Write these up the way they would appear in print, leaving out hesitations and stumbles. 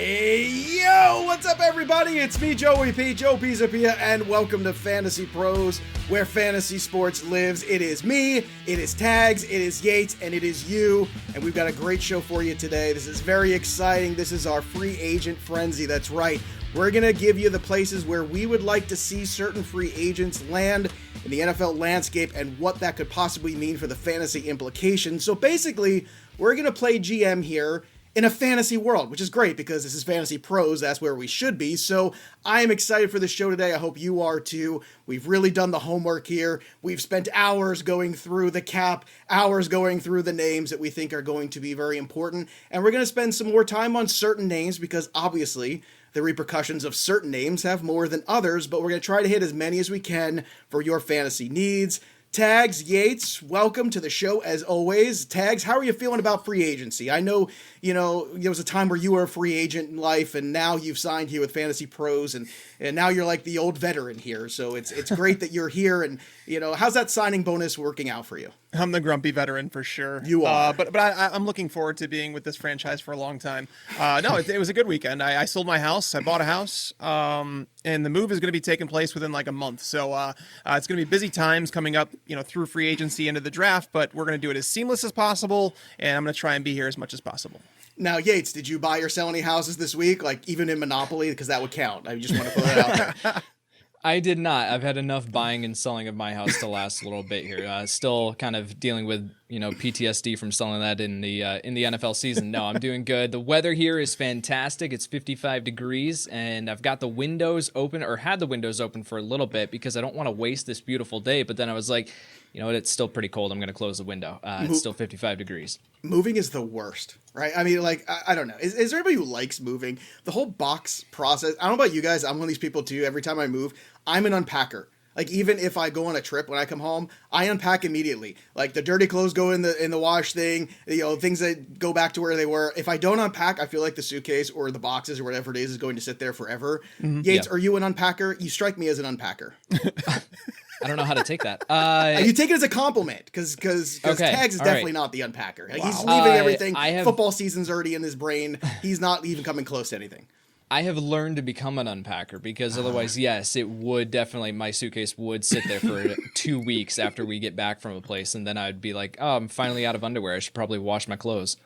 Hey, yo, what's up, everybody? It's me, Joey P, Joe Pizzapia, and welcome to Fantasy Pros, where fantasy sports lives. It is me, it is Tags, it is Yates, and it is you, and we've got a great show for you today. This is very exciting. This is our free agent frenzy. That's right. We're going to give you the places where we would like to see certain free agents land in the NFL landscape and what that could possibly mean for the fantasy implications. So basically, we're going to play GM here in a fantasy world, which is great because this is Fantasy Pros. That's where we should be. So I am excited for the show today. I hope you are too. We've really done the homework here. We've spent hours going through the cap, hours going through the names that we think are going to be very important. And we're going to spend some more time on certain names because obviously the repercussions of certain names have more than others, but we're going to try to hit as many as we can for your fantasy needs. Tags, Yates, welcome to the show as always. Tags, how are you feeling about free agency? I know, there was a time where you were a free agent in life and now you've signed here with Fantasy Pros and now you're like the old veteran here. So it's great that you're here and, how's that signing bonus working out for you? I'm the grumpy veteran for sure. You are. But I'm looking forward to being with this franchise for a long time. It was a good weekend. I sold my house. I bought a house. And the move is going to be taking place within like a month. So it's going to be busy times coming up, through free agency into the draft. But we're going to do it as seamless as possible. And I'm going to try and be here as much as possible. Now, Yates, did you buy or sell any houses this week? Like even in Monopoly? Because that would count. I just want to put that out there. I did not. I've had enough buying and selling of my house to last a little bit here. Still kind of dealing with, PTSD from selling that in the NFL season. No, I'm doing good. The weather here is fantastic. It's 55 degrees, and I've got the windows open, or had the windows open for a little bit because I don't want to waste this beautiful day. But then I was like, it's still pretty cold. I'm going to close the window. It's still 55 degrees. Moving is the worst, right? I mean, I don't know. Is there anybody who likes moving? The whole box process. I don't know about you guys. I'm one of these people too. Every time I move, I'm an unpacker. Like even if I go on a trip, when I come home, I unpack immediately. Like the dirty clothes go in the wash thing, things that go back to where they were. If I don't unpack, I feel like the suitcase or the boxes or whatever it is going to sit there forever. Mm-hmm. Yates, Are you an unpacker? You strike me as an unpacker. I don't know how to take that. You take it as a compliment because Tags is definitely not the unpacker. Like, he's leaving everything. Football season's already in his brain. He's not even coming close to anything. I have learned to become an unpacker because otherwise, yes, it would definitely, my suitcase would sit there for 2 weeks after we get back from a place. And then I'd be like, oh, I'm finally out of underwear. I should probably wash my clothes.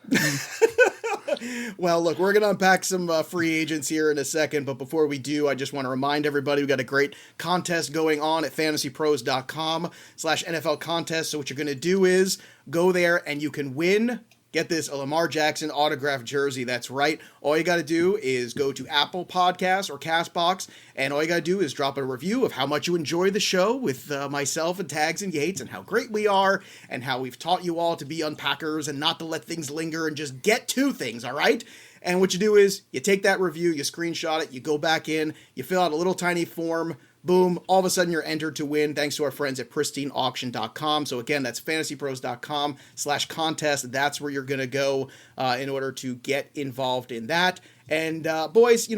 Well, look, we're going to unpack some free agents here in a second. But before we do, I just want to remind everybody we've got a great contest going on at fantasypros.com/NFL contest. So what you're going to do is go there and you can win. Get this, a Lamar Jackson autographed jersey. That's right. All you got to do is go to Apple Podcasts or CastBox, and all you got to do is drop a review of how much you enjoy the show with myself and Tags and Yates and how great we are and how we've taught you all to be unpackers and not to let things linger and just get to things, all right? And what you do is you take that review, you screenshot it, you go back in, you fill out a little tiny form, boom, all of a sudden you're entered to win thanks to our friends at pristineauction.com. So again, that's fantasypros.com/contest. That's where you're going to go in order to get involved in that. And boys,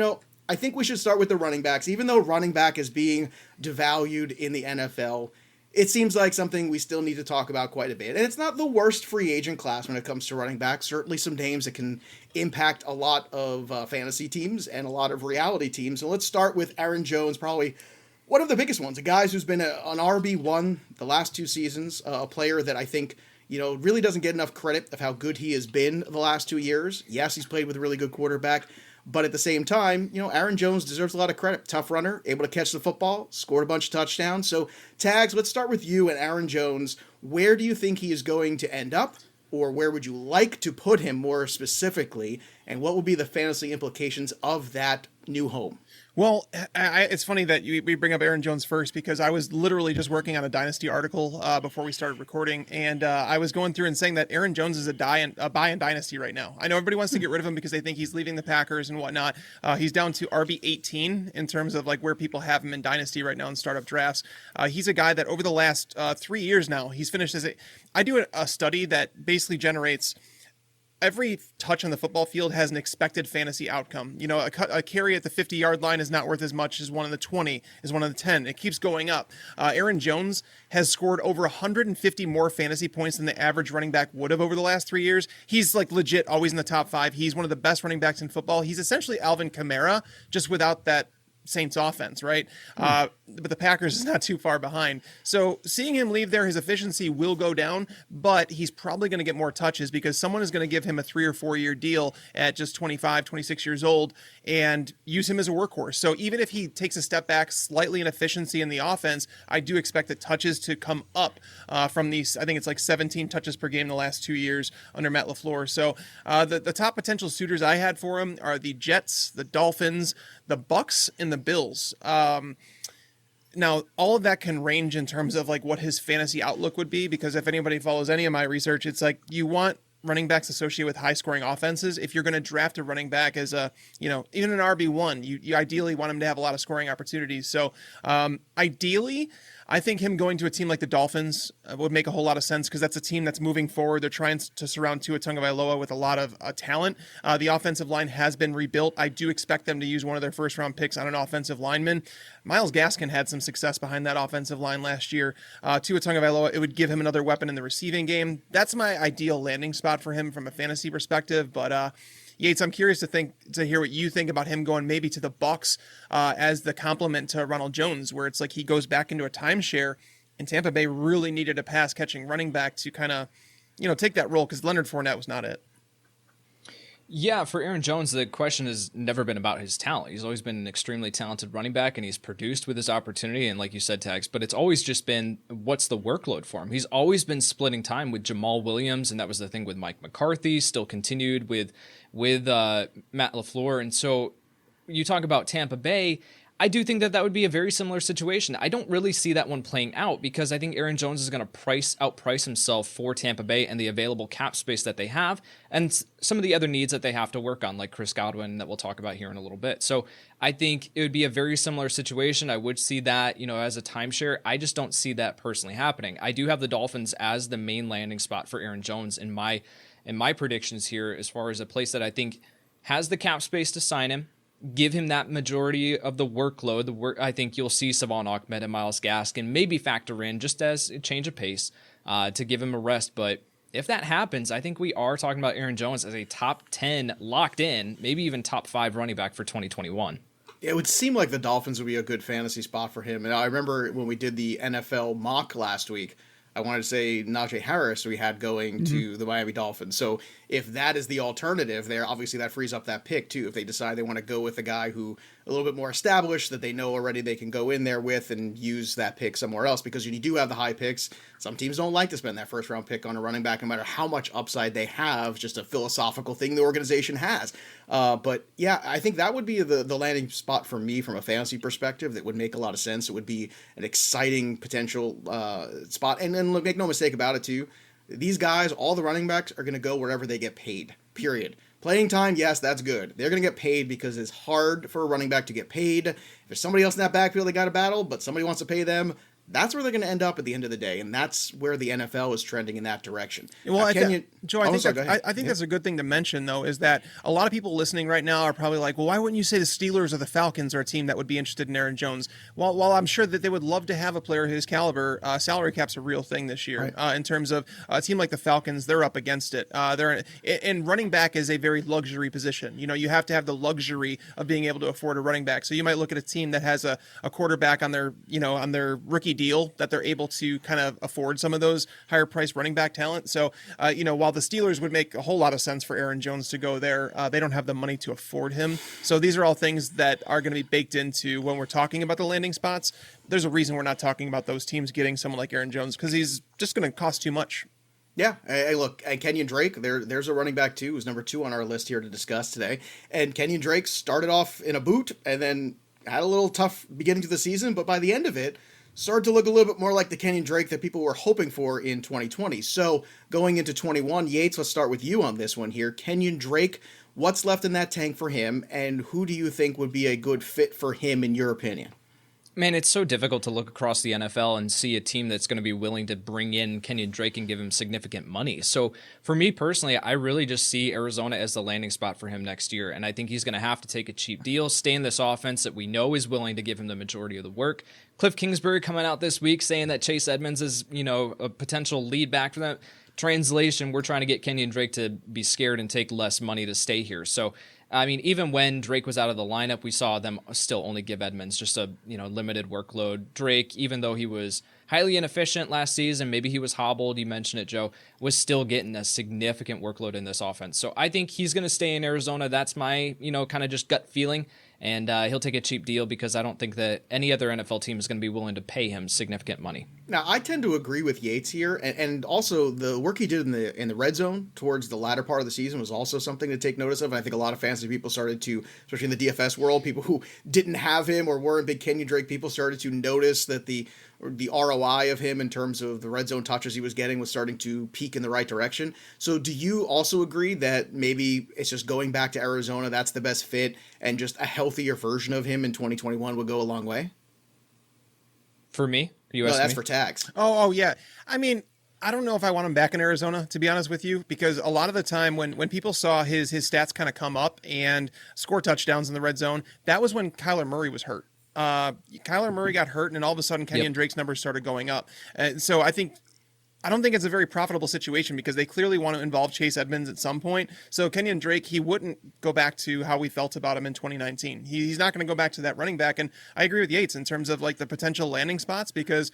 I think we should start with the running backs. Even though running back is being devalued in the NFL, it seems like something we still need to talk about quite a bit. And it's not the worst free agent class when it comes to running back. Certainly some names that can impact a lot of fantasy teams and a lot of reality teams. So let's start with Aaron Jones, probably one of the biggest ones, a guy who's been an RB1 the last 2 seasons, a player that I think, really doesn't get enough credit of how good he has been the last 2 years. Yes, he's played with a really good quarterback, but at the same time, Aaron Jones deserves a lot of credit. Tough runner, able to catch the football, scored a bunch of touchdowns. So, Tags, let's start with you and Aaron Jones. Where do you think he is going to end up? Or where would you like to put him more specifically? And what will be the fantasy implications of that new home? Well, it's funny that we bring up Aaron Jones first because I was literally just working on a Dynasty article before we started recording, and I was going through and saying that Aaron Jones is a buy in Dynasty right now. I know everybody wants to get rid of him because they think he's leaving the Packers and whatnot. He's down to RB 18 in terms of like where people have him in Dynasty right now in startup drafts. He's a guy that over the last 3 years now, he's finished as I do a study that basically generates every touch on the football field has an expected fantasy outcome. You know, a carry at the 50-yard line is not worth as much as one in the 20, as one in the 10. It keeps going up. Aaron Jones has scored over 150 more fantasy points than the average running back would have over the last 3 years. He's like legit always in the top 5. He's one of the best running backs in football. He's essentially Alvin Kamara, just without that Saints offense, right? But the Packers is not too far behind. So seeing him leave there, his efficiency will go down, but he's probably going to get more touches because someone is going to give him a 3 or 4 year deal at just 25, 26 years old and use him as a workhorse. So even if he takes a step back slightly in efficiency in the offense, I do expect the touches to come up from these. I think it's like 17 touches per game the last 2 years under Matt LaFleur. So the top potential suitors I had for him are the Jets, the Dolphins, the Bucks, and the Bills. Now, all of that can range in terms of like what his fantasy outlook would be, because if anybody follows any of my research, it's like you want running backs associated with high scoring offenses. If you're going to draft a running back as a, even an RB1, you ideally want him to have a lot of scoring opportunities. So ideally, I think him going to a team like the Dolphins would make a whole lot of sense because that's a team that's moving forward. They're trying to surround Tua Tagovailoa with a lot of talent. The offensive line has been rebuilt. I do expect them to use one of their first-round picks on an offensive lineman. Myles Gaskin had some success behind that offensive line last year. Tua Tagovailoa, it would give him another weapon in the receiving game. That's my ideal landing spot for him from a fantasy perspective, but Yates, I'm curious to hear what you think about him going maybe to the Bucks as the complement to Ronald Jones, where it's like he goes back into a timeshare, and Tampa Bay really needed a pass-catching running back to kind of, take that role because Leonard Fournette was not it. Yeah, for Aaron Jones, the question has never been about his talent. He's always been an extremely talented running back, and he's produced with his opportunity. And like you said, Tags, but it's always just been what's the workload for him. He's always been splitting time with Jamal Williams, and that was the thing with Mike McCarthy. Still continued with Matt LaFleur, and so you talk about Tampa Bay. I do think that would be a very similar situation. I don't really see that one playing out because I think Aaron Jones is going to outprice himself for Tampa Bay and the available cap space that they have and some of the other needs that they have to work on, like Chris Godwin that we'll talk about here in a little bit. So I think it would be a very similar situation. I would see that, as a timeshare. I just don't see that personally happening. I do have the Dolphins as the main landing spot for Aaron Jones in my predictions here as far as a place that I think has the cap space to sign him. Give him that majority of the workload. I think you'll see Savon Ahmed and Myles Gaskin maybe factor in just as a change of pace to give him a rest. But if that happens, I think we are talking about Aaron Jones as a top 10 locked in, maybe even top 5 running back for 2021. It would seem like the Dolphins would be a good fantasy spot for him. And I remember when we did the NFL mock last week, I wanted to say Najee Harris we had going to the Miami Dolphins. So if that is the alternative there, obviously that frees up that pick too. If they decide they want to go with a guy who a little bit more established that they know already they can go in there with and use that pick somewhere else, because you do have the high picks. Some teams don't like to spend that first round pick on a running back no matter how much upside they have, just a philosophical thing the organization has. But yeah, I think that would be the landing spot for me from a fantasy perspective. That would make a lot of sense. It would be an exciting potential spot. And then make no mistake about it too, these guys, all the running backs are going to go wherever they get paid, period. Playing time, yes, that's good. They're going to get paid because it's hard for a running back to get paid. If there's somebody else in that backfield they got to battle, but somebody wants to pay them, that's where they're going to end up at the end of the day, and that's where the NFL is trending in that direction. Well, Joe, I think that's a good thing to mention, though, is that a lot of people listening right now are probably like, well, why wouldn't you say the Steelers or the Falcons are a team that would be interested in Aaron Jones? While I'm sure that they would love to have a player of his caliber, salary cap's a real thing this year. Right. In terms of a team like the Falcons, they're up against it. And running back is a very luxury position. You have to have the luxury of being able to afford a running back. So you might look at a team that has a quarterback on their rookie deal that they're able to kind of afford some of those higher priced running back talent. So, while the Steelers would make a whole lot of sense for Aaron Jones to go there, they don't have the money to afford him. So these are all things that are going to be baked into when we're talking about the landing spots. There's a reason we're not talking about those teams getting someone like Aaron Jones because he's just going to cost too much. Yeah, hey, look, and Kenyan Drake, there's a running back too, who's number 2 on our list here to discuss today. And Kenyan Drake started off in a boot and then had a little tough beginning to the season, but by the end of it, started to look a little bit more like the Kenyan Drake that people were hoping for in 2020. So going into 21, Yates, let's start with you on this one here. Kenyan Drake, what's left in that tank for him, and who do you think would be a good fit for him in your opinion? Man, it's so difficult to look across the NFL and see a team that's going to be willing to bring in Kenyan Drake and give him significant money. So for me personally, I really just see Arizona as the landing spot for him next year. And I think he's going to have to take a cheap deal, stay in this offense that we know is willing to give him the majority of the work. Cliff Kingsbury coming out this week saying that Chase Edmonds is, a potential lead back for them. Translation, we're trying to get Kenyan Drake to be scared and take less money to stay here. So I mean, even when Drake was out of the lineup, we saw them still only give Edmonds just a limited workload. Drake, even though he was highly inefficient last season, maybe he was hobbled, you mentioned it, Joe, was still getting a significant workload in this offense. So I think he's going to stay in Arizona. That's my, kind of just gut feeling. And he'll take a cheap deal because I don't think that any other NFL team is going to be willing to pay him significant money. Now, I tend to agree with Yates here, and also the work he did in the red zone towards the latter part of the season was also something to take notice of. And I think a lot of fantasy people started to, especially in the DFS world, people who didn't have him or weren't big Kenyan Drake people started to notice that the ROI of him in terms of the red zone touches he was getting was starting to peak in the right direction. So do you also agree that maybe it's just going back to Arizona, that's the best fit, and just a healthier version of him in 2021 would go a long way? For me? No, that's for Tags. Oh, yeah. I mean, I don't know if I want him back in Arizona, to be honest with you, because a lot of the time when people saw his stats kind of come up and score touchdowns in the red zone, that was when Kyler Murray was hurt. Kyler Murray got hurt, and all of a sudden Kenyan Drake's numbers started going up. So I don't think it's a very profitable situation because they clearly want to involve Chase Edmonds at some point. So Kenyan Drake, he wouldn't go back to how we felt about him in 2019. He's not going to go back to that running back. And I agree with Yates in terms of like the potential landing spots because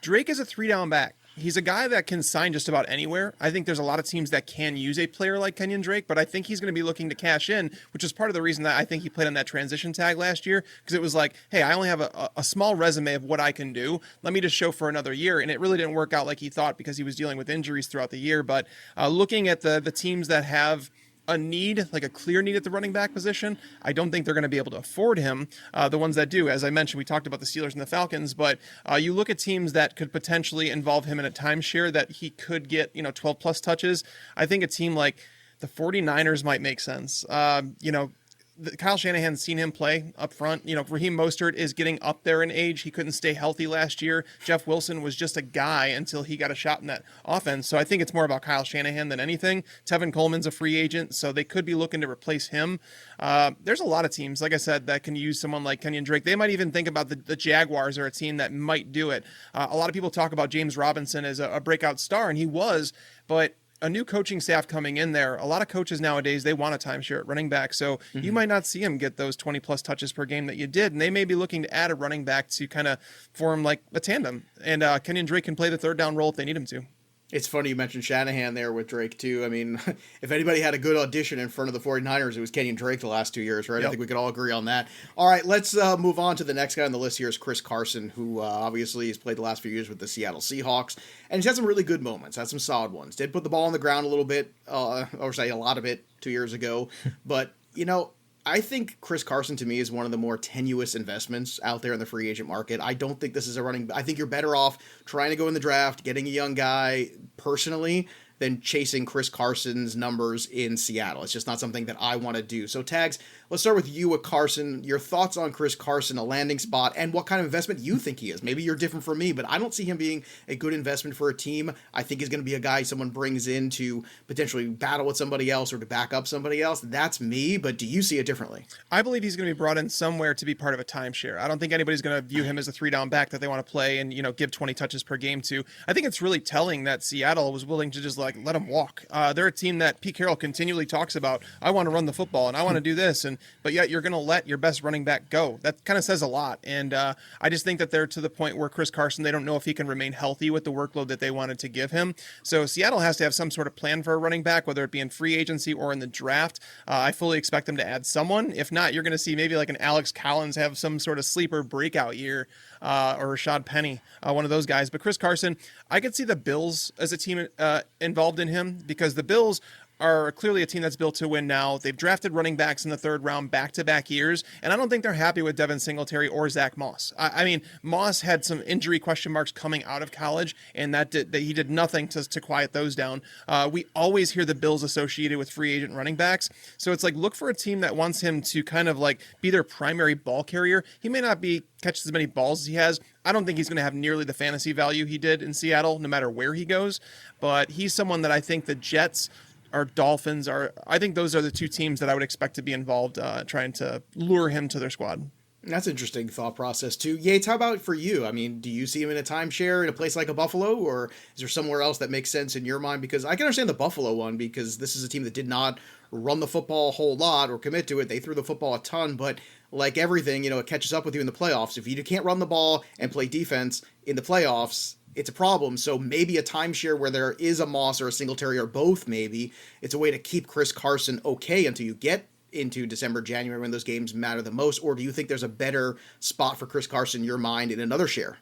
Drake is a 3-down back. He's a guy that can sign just about anywhere. I think there's a lot of teams that can use a player like Kenyan Drake, but I think he's going to be looking to cash in, which is part of the reason that I think he played on that transition tag last year, because it was like, hey, I only have a small resume of what I can do. Let me just show for another year. And it really didn't work out like he thought because he was dealing with injuries throughout the year. But looking at the teams that have a need, like a clear need at the running back position, I don't think they're going to be able to afford him. The ones that do, as I mentioned, we talked about the Steelers and the Falcons, but you look at teams that could potentially involve him in a timeshare that he could get, 12 plus touches. I think a team like the 49ers might make sense. Kyle Shanahan's seen him play up front. Raheem Mostert is getting up there in age. He couldn't stay healthy last year. Jeff Wilson was just a guy until he got a shot in that offense. So I think it's more about Kyle Shanahan than anything. Tevin Coleman's a free agent, so they could be looking to replace him. There's a lot of teams, like I said, that can use someone like Kenyan Drake. They might even think about the Jaguars are a team that might do it. A lot of people talk about James Robinson as a breakout star, and he was, but a new coaching staff coming in there, a lot of coaches nowadays, they want a timeshare at running back. So you might not see him get those 20 plus touches per game that you did. And they may be looking to add a running back to kind of form like a tandem. And Kenyan Drake can play the third down role if they need him to. It's funny you mentioned Shanahan there with Drake, too. I mean, if anybody had a good audition in front of the 49ers, it was Kenyan Drake the last 2 years, right? Yep. I think we could all agree on that. All right, let's move on to the next guy on the list here is Chris Carson, who obviously has played the last few years with the Seattle Seahawks. And he's had some really good moments, had some solid ones. Did put the ball on the ground a little bit, or say a lot of it 2 years ago. But, I think Chris Carson, to me, is one of the more tenuous investments out there in the free agent market. I don't think this is I think you're better off trying to go in the draft, getting a young guy personally, than chasing Chris Carson's numbers in Seattle. It's just not something that I want to do. So, Tags, let's start with you with Carson. Your thoughts on Chris Carson, a landing spot, and what kind of investment you think he is. Maybe you're different from me, but I don't see him being a good investment for a team. I think he's going to be a guy someone brings in to potentially battle with somebody else or to back up somebody else. That's me, but do you see it differently? I believe he's going to be brought in somewhere to be part of a timeshare. I don't think anybody's going to view him as a 3-down back that they want to play and, give 20 touches per game to. I think it's really telling that Seattle was willing to just let him walk. They're a team that Pete Carroll continually talks about. I want to run the football and I want to do this, but yet you're going to let your best running back go. That kind of says a lot. And I just think that they're to the point where Chris Carson, they don't know if he can remain healthy with the workload that they wanted to give him. So Seattle has to have some sort of plan for a running back, whether it be in free agency or in the draft. I fully expect them to add someone. If not, you're going to see maybe like an Alex Collins have some sort of sleeper breakout year, or Rashad Penny, one of those guys. But Chris Carson, I could see the Bills as a team involved in him because the Bills are clearly a team that's built to win now. They've drafted running backs in the third round back-to-back years, and I don't think they're happy with Devin Singletary or Zach Moss. I mean, Moss had some injury question marks coming out of college, and that he did nothing to quiet those down. We always hear the Bills associated with free agent running backs, so it's like, look for a team that wants him to kind of like be their primary ball carrier. He may not catch as many balls as he has. I don't think he's going to have nearly the fantasy value he did in Seattle, no matter where he goes, but he's someone that I think the Jets or Dolphins I think those are the two teams that I would expect to be involved, trying to lure him to their squad. That's an interesting thought process too. Yates, how about for you? I mean, do you see him in a timeshare in a place like a Buffalo, or is there somewhere else that makes sense in your mind? Because I can understand the Buffalo one, because this is a team that did not run the football a whole lot or commit to it. They threw the football a ton, but like everything, it catches up with you in the playoffs. If you can't run the ball and play defense in the playoffs, it's a problem. So maybe a timeshare where there is a Moss or a Singletary or both, maybe it's a way to keep Chris Carson okay until you get into December, January, when those games matter the most. Or do you think there's a better spot for Chris Carson in your mind in another share?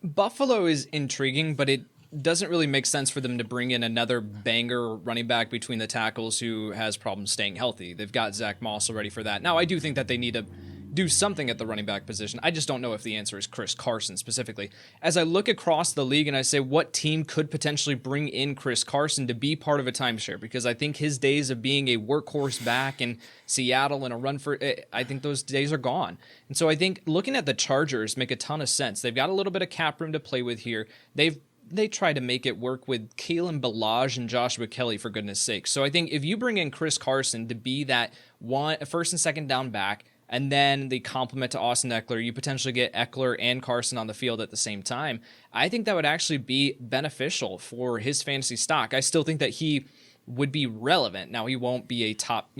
Buffalo is intriguing, but it doesn't really make sense for them to bring in another banger running back between the tackles who has problems staying healthy. They've got Zach Moss already for that. Now, I do think that they need to do something at the running back position. I just don't know if the answer is Chris Carson specifically. As I look across the league and I say, what team could potentially bring in Chris Carson to be part of a timeshare? Because I think his days of being a workhorse back in Seattle and a run for, I think those days are gone. And so I think looking at the Chargers make a ton of sense. They've got a little bit of cap room to play with here. They try to make it work with Kalen Ballage and Joshua Kelly, for goodness sake. So I think if you bring in Chris Carson to be that first and second down back, and then the complement to Austin Eckler, you potentially get Eckler and Carson on the field at the same time. I think that would actually be beneficial for his fantasy stock. I still think that he would be relevant. Now, he won't be a top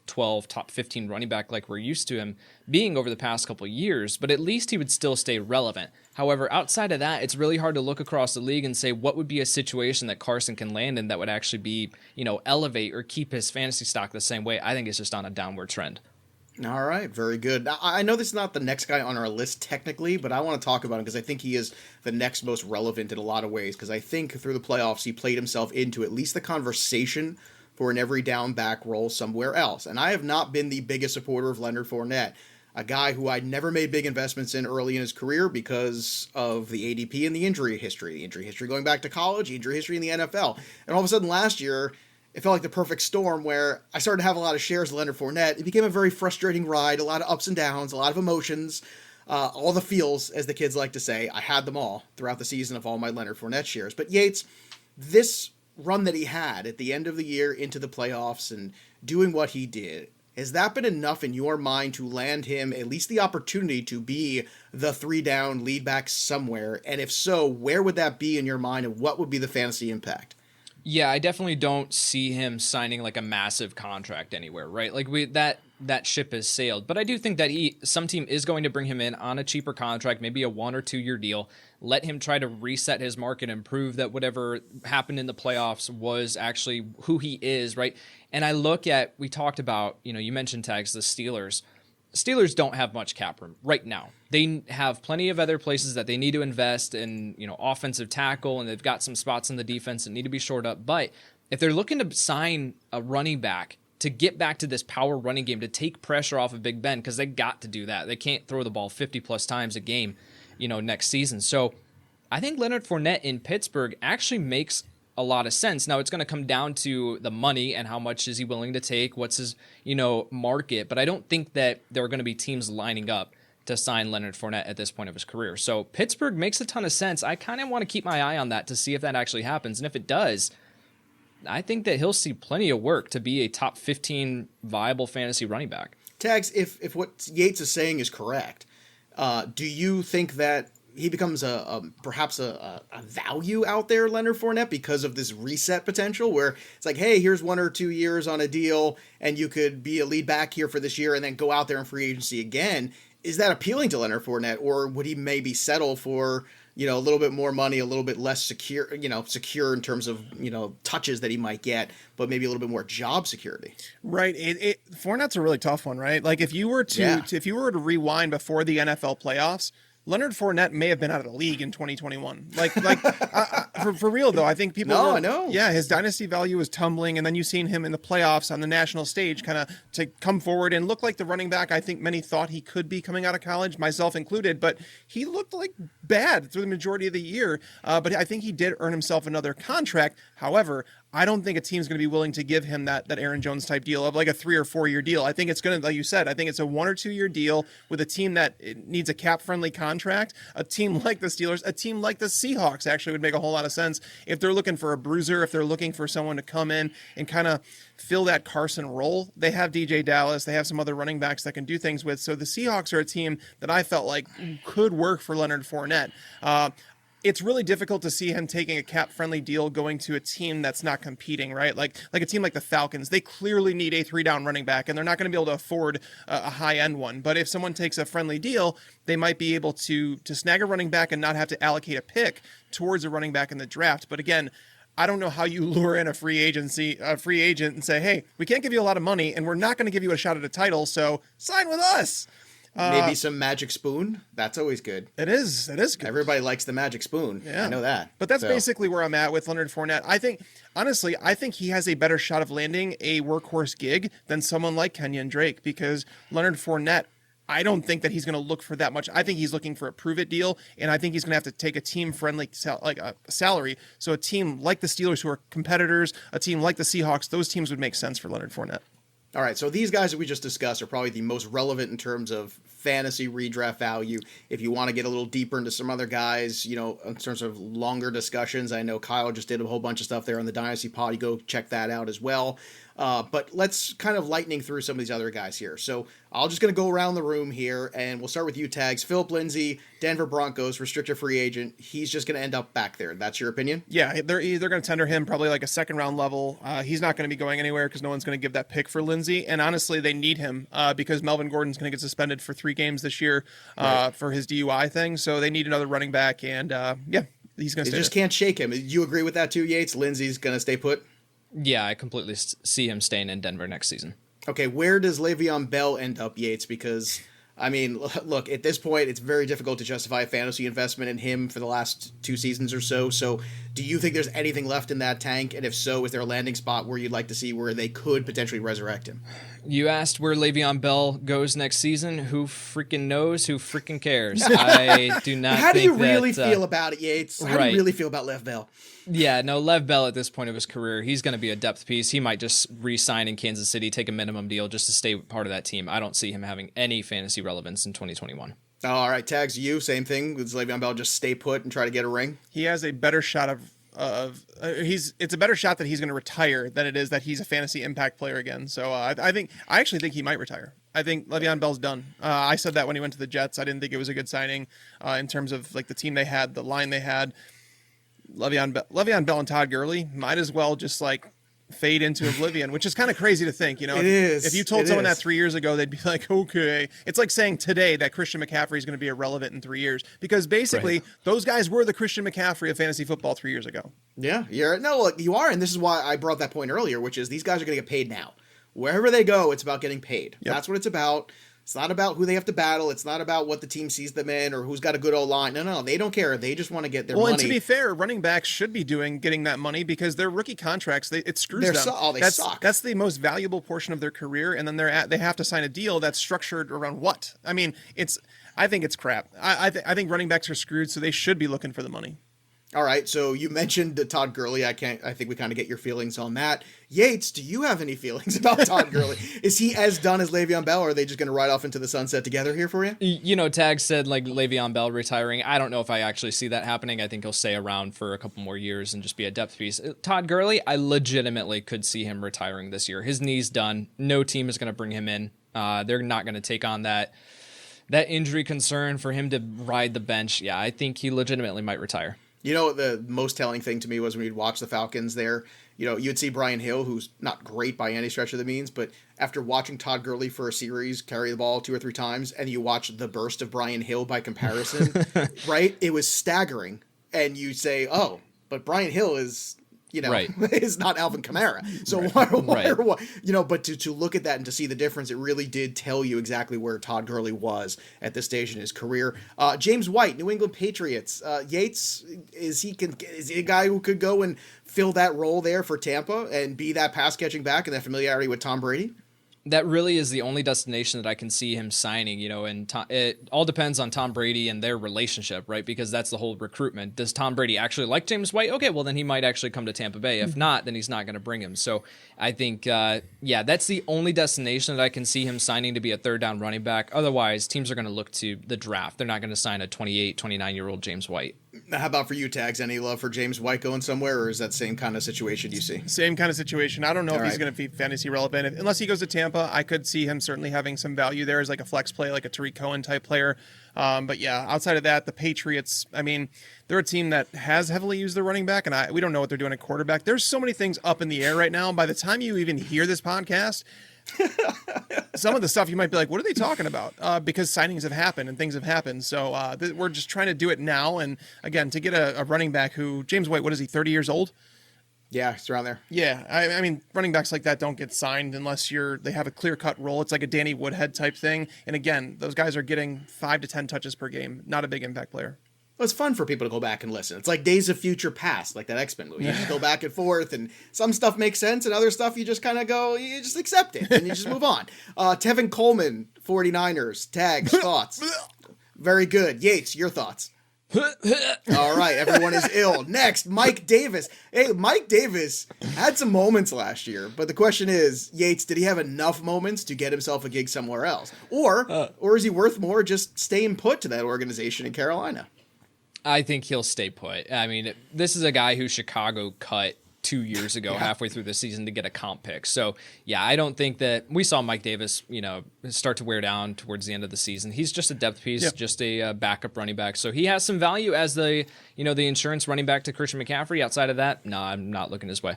12, top 15 running back like we're used to him being over the past couple of years, but at least he would still stay relevant. However, outside of that, it's really hard to look across the league and say what would be a situation that Carson can land in that would actually be, elevate or keep his fantasy stock the same way. I think it's just on a downward trend. All right, very good. I know this is not the next guy on our list technically, but I want to talk about him because I think he is the next most relevant in a lot of ways, because I think through the playoffs he played himself into at least the conversation for an every down back role somewhere else. And I have not been the biggest supporter of Leonard Fournette, a guy who I never made big investments in early in his career because of the ADP and the injury history. The injury history going back to college, injury history in the NFL. And all of a sudden last year, it felt like the perfect storm where I started to have a lot of shares of Leonard Fournette. It became a very frustrating ride, a lot of ups and downs, a lot of emotions, all the feels, as the kids like to say. I had them all throughout the season of all my Leonard Fournette shares. But Yates, this run that he had at the end of the year into the playoffs and doing what he did, has that been enough in your mind to land him at least the opportunity to be the 3-down lead back somewhere? And if so, where would that be in your mind, and what would be the fantasy impact? Yeah, I definitely don't see him signing like a massive contract anywhere, right? Like that ship has sailed. But I do think that some team is going to bring him in on a cheaper contract, maybe a 1 or 2 year deal. Let him try to reset his market and prove that whatever happened in the playoffs was actually who he is, right? And I look at, we talked about, you mentioned Tags, the Steelers. Steelers don't have much cap room right now. They have plenty of other places that they need to invest in, offensive tackle, and they've got some spots in the defense that need to be shored up. But if they're looking to sign a running back to get back to this power running game, to take pressure off of Big Ben, because they got to do that. They can't throw the ball 50 plus times a game, next season. So I think Leonard Fournette in Pittsburgh actually makes a lot of sense. Now, it's going to come down to the money and how much is he willing to take, what's his, market. But I don't think that there are going to be teams lining up to sign Leonard Fournette at this point of his career. So Pittsburgh makes a ton of sense. I kind of want to keep my eye on that to see if that actually happens. And if it does, I think that he'll see plenty of work to be a top 15 viable fantasy running back. Tags, if what Yates is saying is correct, do you think that he becomes perhaps a value out there, Leonard Fournette, because of this reset potential where it's like, hey, here's 1 or 2 years on a deal and you could be a lead back here for this year and then go out there in free agency again? Is that appealing to Leonard Fournette, or would he maybe settle for, a little bit more money, a little bit less secure in terms of, touches that he might get, but maybe a little bit more job security? Right. Fournette's a really tough one, right? Like if you were to rewind before the NFL playoffs, Leonard Fournette may have been out of the league in 2021. for real though, I think people. No, I know. Yeah, his dynasty value is tumbling, and then you've seen him in the playoffs on the national stage, kind of to come forward and look like the running back I think many thought he could be coming out of college, myself included. But he looked like bad through the majority of the year. But I think he did earn himself another contract. However, I don't think a team's going to be willing to give him that Aaron Jones type deal of like a 3 or 4 year deal. I think it's going to, like you said, I think it's a 1 or 2 year deal with a team that needs a cap friendly contract. A team like the Steelers, a team like the Seahawks actually would make a whole lot of sense if they're looking for a bruiser, if they're looking for someone to come in and kind of fill that Carson role. They have DJ Dallas. They have some other running backs that can do things with. So the Seahawks are a team that I felt like could work for Leonard Fournette. It's really difficult to see him taking a cap-friendly deal going to a team that's not competing, right? Like a team like the Falcons, they clearly need a 3-down running back, and they're not going to be able to afford a high-end one. But if someone takes a friendly deal, they might be able to snag a running back and not have to allocate a pick towards a running back in the draft. But again, I don't know how you lure in a free agent and say, hey, we can't give you a lot of money, and we're not going to give you a shot at a title, so sign with us. Maybe some magic spoon. That's always good. It is good. Everybody likes the magic spoon. Yeah. I know that. But that's basically where I'm at with Leonard Fournette. I think he has a better shot of landing a workhorse gig than someone like Kenyan Drake, because Leonard Fournette, I don't think that he's going to look for that much. I think he's looking for a prove-it deal, and I think he's going to have to take a team-friendly salary. So a team like the Steelers, who are competitors, a team like the Seahawks, those teams would make sense for Leonard Fournette. All right, so these guys that we just discussed are probably the most relevant in terms of fantasy redraft value. If you want to get a little deeper into some other guys, in terms of longer discussions, I know Kyle just did a whole bunch of stuff there on the Dynasty Pod. You go check that out as well. But let's kind of lightning through some of these other guys here. So I'm just going to go around the room here, and we'll start with you, Tags. Phillip Lindsay, Denver Broncos, restricted free agent. He's just going to end up back there. That's your opinion? Yeah, they're going to tender him probably like a second-round level. He's not going to be going anywhere because no one's going to give that pick for Lindsay. And honestly, they need him because Melvin Gordon's going to get suspended for 3 games this year for his DUI thing. So they need another running back, and he's going to stay. They just can't shake him. You agree with that too, Yates? Lindsay's going to stay put? Yeah, I completely see him staying in Denver next season. Okay, where does Le'Veon Bell end up, Yates? Because, I mean, look, at this point, it's very difficult to justify a fantasy investment in him for the last 2 seasons or so. So do you think there's anything left in that tank? And if so, is there a landing spot where you'd like to see where they could potentially resurrect him? You asked where Le'Veon Bell goes next season. Who freaking knows? Who freaking cares? I do not How think do you really feel about it, Yates? How do you really feel about Lev Bell? Yeah, no, Lev Bell at this point of his career, he's going to be a depth piece. He might just re-sign in Kansas City, take a minimum deal just to stay part of that team. I don't see him having any fantasy relevance in 2021. Oh, all right, Tags, you, same thing. Does Le'Veon Bell just stay put and try to get a ring? He has a better shot it's a better shot that he's going to retire than it is that he's a fantasy impact player again. So I actually think he might retire. I think Le'Veon Bell's done. I said that when he went to the Jets. I didn't think it was a good signing in terms of like the team they had, the line they had. Le'Veon Bell and Todd Gurley might as well just like fade into oblivion, which is kind of crazy to think. It is. If you told someone that 3 years ago, they'd be like, okay. It's like saying today that Christian McCaffrey is going to be irrelevant in 3 years, because basically those guys were the Christian McCaffrey of fantasy football 3 years ago. Yeah, you are, and this is why I brought that point earlier, which is these guys are going to get paid now. Wherever they go, it's about getting paid. Yep. That's what it's about. It's not about who they have to battle. It's not about what the team sees them in or who's got a good O-line. No, they don't care. They just want to get their money. Well, and to be fair, running backs should be getting that money because their rookie contracts, it screws them. They suck. That's the most valuable portion of their career, and then they have to sign a deal that's structured around what? I mean, I think it's crap. I think running backs are screwed, so they should be looking for the money. All right, so you mentioned Todd Gurley. I think we kind of get your feelings on that. Yates, do you have any feelings about Todd Gurley? Is he as done as Le'Veon Bell, or are they just going to ride off into the sunset together here for you? Tag said like Le'Veon Bell retiring. I don't know if I actually see that happening. I think he'll stay around for a couple more years and just be a depth piece. Todd Gurley, I legitimately could see him retiring this year. His knee's done. No team is going to bring him in. They're not going to take on that injury concern for him to ride the bench. Yeah, I think he legitimately might retire. The most telling thing to me was when you'd watch the Falcons there, you'd see Brian Hill, who's not great by any stretch of the means, but after watching Todd Gurley for a series carry the ball 2 or 3 times, and you watch the burst of Brian Hill by comparison, right? It was staggering. And you say, oh, but Brian Hill is Right. is not Alvin Kamara. So but to look at that and to see the difference, it really did tell you exactly where Todd Gurley was at this stage in his career. James White, New England Patriots. Yates, is he a guy who could go and fill that role there for Tampa and be that pass catching back and that familiarity with Tom Brady? That really is the only destination that I can see him signing, and it all depends on Tom Brady and their relationship, right? Because that's the whole recruitment. Does Tom Brady actually like James White? Okay, well, then he might actually come to Tampa Bay. If not, then he's not going to bring him. So I think, that's the only destination that I can see him signing to be a third down running back. Otherwise, teams are going to look to the draft. They're not going to sign a 28, 29-year-old James White. How about for you, Tags? Any love for James White going somewhere, or is that same kind of situation you see? Same kind of situation. I don't know if he's going to be fantasy relevant. Unless he goes to Tampa, I could see him certainly having some value there as like a flex play, like a Tariq Cohen type player. But yeah, outside of that, the Patriots, I mean, they're a team that has heavily used their running back, and we don't know what they're doing at quarterback. There's so many things up in the air right now. By the time you even hear this podcast, some of the stuff you might be like, what are they talking about? Because signings have happened and things have happened. So we're just trying to do it now. And again, to get a running back who, James White, what is he, 30 years old? Yeah, it's around there. Yeah, I mean, running backs like that don't get signed unless they have a clear-cut role. It's like a Danny Woodhead type thing. And again, those guys are getting 5 to 10 touches per game. Not a big impact player. Well, it's fun for people to go back and listen. It's like Days of Future Past, like that X-Men movie. You just go back and forth, and some stuff makes sense, and other stuff you just kind of go, you just accept it, and you just move on. Tevin Coleman, 49ers, Tags, thoughts? Very good. Yates, your thoughts? All right, everyone is ill. Next, Mike Davis. Hey, Mike Davis had some moments last year, but the question is, Yates, did he have enough moments to get himself a gig somewhere else? Or is he worth more just staying put to that organization in Carolina? I think he'll stay put. I mean, this is a guy who Chicago cut 2 years ago, halfway through the season, to get a comp pick. So, yeah, I don't think that we saw Mike Davis, start to wear down towards the end of the season. He's just a depth piece, just a backup running back. So he has some value as the insurance running back to Christian McCaffrey. Outside of that, no, I'm not looking his way.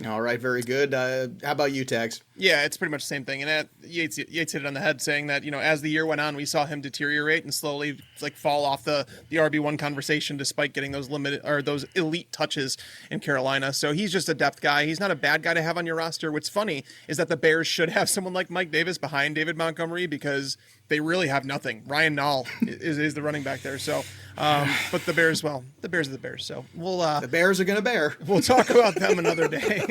All right, very good. How about you, Tags? Yeah, it's pretty much the same thing. And Yates hit it on the head, saying that, as the year went on, we saw him deteriorate and slowly fall off the RB1 conversation despite getting those those elite touches in Carolina. So he's just a depth guy. He's not a bad guy to have on your roster. What's funny is that the Bears should have someone like Mike Davis behind David Montgomery because they really have nothing. Ryan Nall is the running back there. So, but the Bears are the Bears. So the Bears are going to bear. We'll talk about them another day.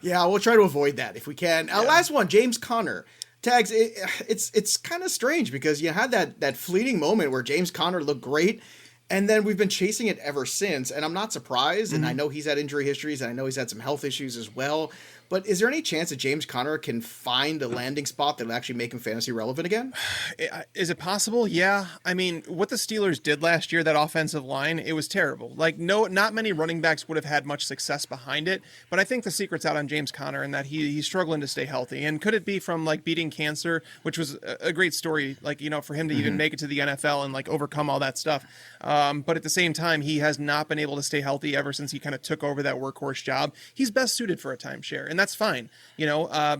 Yeah, we'll try to avoid that if we can. Last one, James Conner. Tags, it's kind of strange because you had that fleeting moment where James Conner looked great, and then we've been chasing it ever since, and I'm not surprised, and I know he's had injury histories, and I know he's had some health issues as well, but is there any chance that James Conner can find a landing spot that will actually make him fantasy relevant again? Is it possible? Yeah. I mean, what the Steelers did last year, that offensive line, it was terrible. Not many running backs would have had much success behind it, but I think the secret's out on James Conner and that he's struggling to stay healthy. And could it be from beating cancer, which was a great story, for him to even make it to the NFL and overcome all that stuff. But at the same time, he has not been able to stay healthy ever since he kind of took over that workhorse job. He's best suited for a timeshare, and that's fine.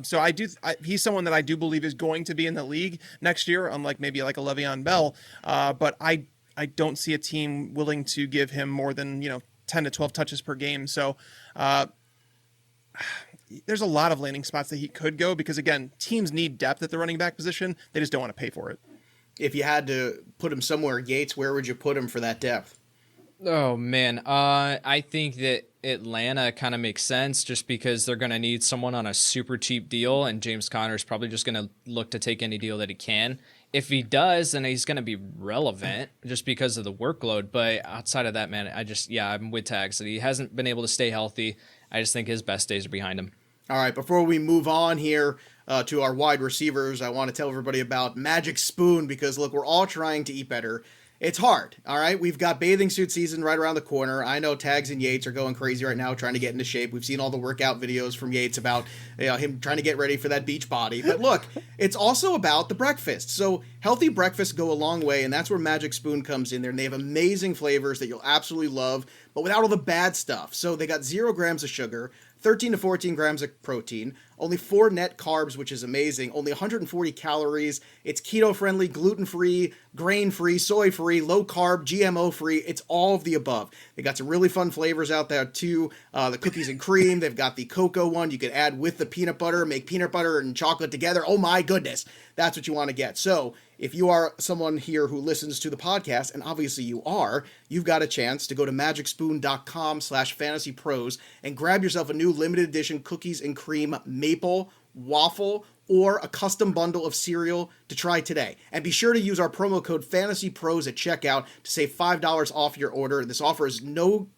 So he's someone that I do believe is going to be in the league next year, unlike maybe a Le'Veon Bell. But I don't see a team willing to give him more than 10 to 12 touches per game. So there's a lot of landing spots that he could go because, again, teams need depth at the running back position. They just don't want to pay for it. If you had to put him somewhere, Yates, where would you put him for that depth? Oh, man. I think that Atlanta kind of makes sense just because they're going to need someone on a super cheap deal, and James Conner is probably just going to look to take any deal that he can. If he does, then he's going to be relevant just because of the workload. But outside of that, man, I'm with Tags. He hasn't been able to stay healthy. I just think his best days are behind him. All right, before we move on here to our wide receivers, I want to tell everybody about Magic Spoon because, look, we're all trying to eat better. It's hard, all right? We've got bathing suit season right around the corner. I know Tags and Yates are going crazy right now trying to get into shape. We've seen all the workout videos from Yates about him trying to get ready for that beach body. But look, it's also about the breakfast. So healthy breakfasts go a long way, and that's where Magic Spoon comes in there. And they have amazing flavors that you'll absolutely love, but without all the bad stuff. So they got 0 grams of sugar, 13 to 14 grams of protein, only 4 net carbs, which is amazing, only 140 calories. It's keto-friendly, gluten-free, grain-free, soy-free, low-carb, GMO-free. It's all of the above. They got some really fun flavors out there too. The cookies and cream. They've got the cocoa one you could add with the peanut butter, make peanut butter and chocolate together. Oh my goodness. That's what you want to get. So if you are someone here who listens to the podcast, and obviously you are, you've got a chance to go to magicspoon.com/fantasypros and grab yourself a new limited edition cookies and cream maple waffle or a custom bundle of cereal to try today. And be sure to use our promo code FantasyPros at checkout to save $5 off your order. This offer is now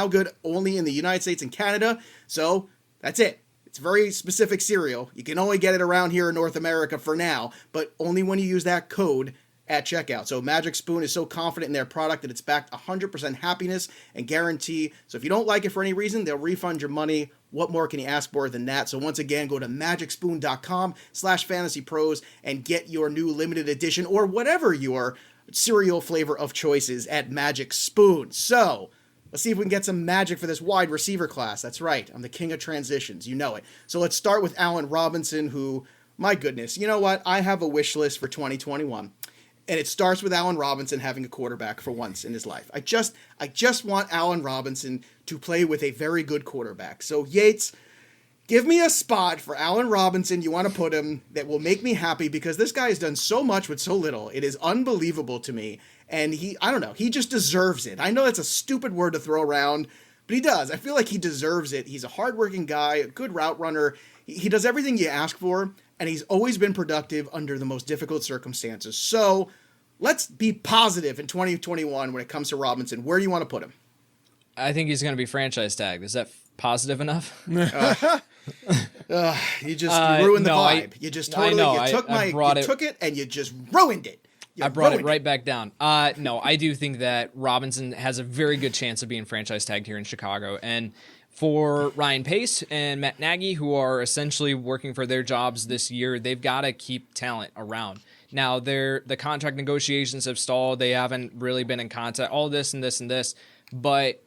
good only in the United States and Canada. So that's it. It's very specific cereal. You can only get it around here in North America for now, but only when you use that code at checkout. So Magic Spoon is so confident in their product that it's backed 100% happiness and guarantee. So if you don't like it for any reason, they'll refund your money. What more can you ask for than that? So once again, go to magicspoon.com/fantasypros and get your new limited edition or whatever your cereal flavor of choice is at Magic Spoon. So let's see if we can get some magic for this wide receiver class. That's right. I'm the king of transitions. You know it. So let's start with Allen Robinson, who, my goodness, you know what? I have a wish list for 2021. And it starts with Allen Robinson having a quarterback for once in his life. I just want Allen Robinson to play with a very good quarterback. So Yates, give me a spot for Allen Robinson you want to put him that will make me happy, because this guy has done so much with so little. It is unbelievable to me. And he just deserves it. I know that's a stupid word to throw around, but he does. I feel like he deserves it. He's a hardworking guy, a good route runner. He does everything you ask for, and he's always been productive under the most difficult circumstances. So let's be positive in 2021 when it comes to Robinson. Where do you want to put him? I think he's going to be franchise tagged. Is that positive enough? You just ruined the vibe. You just totally took it and you just ruined it. I brought it right back down. No, I do think that Robinson has a very good chance of being franchise tagged here in Chicago. And for Ryan Pace and Matt Nagy, who are essentially working for their jobs this year, they've got to keep talent around. Now, the contract negotiations have stalled. They haven't really been in contact. All this and this and this. But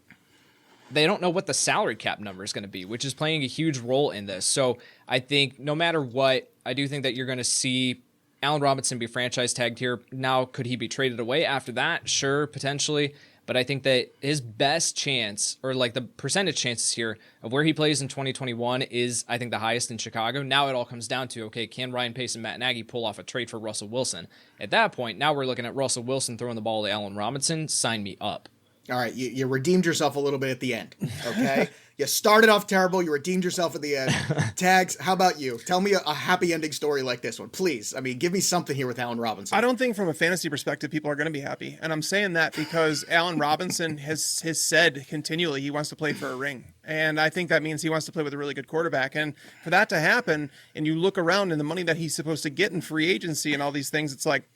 they don't know what the salary cap number is going to be, which is playing a huge role in this. So I think no matter what, I do think that you're going to see Allen Robinson be franchise tagged here. Now, could he be traded away after that? Sure, potentially. But I think that his best chance, or like the percentage chances here of where he plays in 2021 is, I think, the highest in Chicago. Now it all comes down to, okay, can Ryan Pace and Matt Nagy pull off a trade for Russell Wilson? At that point, now we're looking at Russell Wilson throwing the ball to Allen Robinson. Sign me up. All right, you redeemed yourself a little bit at the end, okay? You started off terrible, you redeemed yourself at the end. Tags, how about you? Tell me a happy ending story like this one, please. I mean, give me something here with Allen Robinson. I don't think from a fantasy perspective people are going to be happy. And I'm saying that because Allen Robinson has said continually he wants to play for a ring. And I think that means he wants to play with a really good quarterback. And for that to happen, and you look around and the money that he's supposed to get in free agency and all these things, it's like,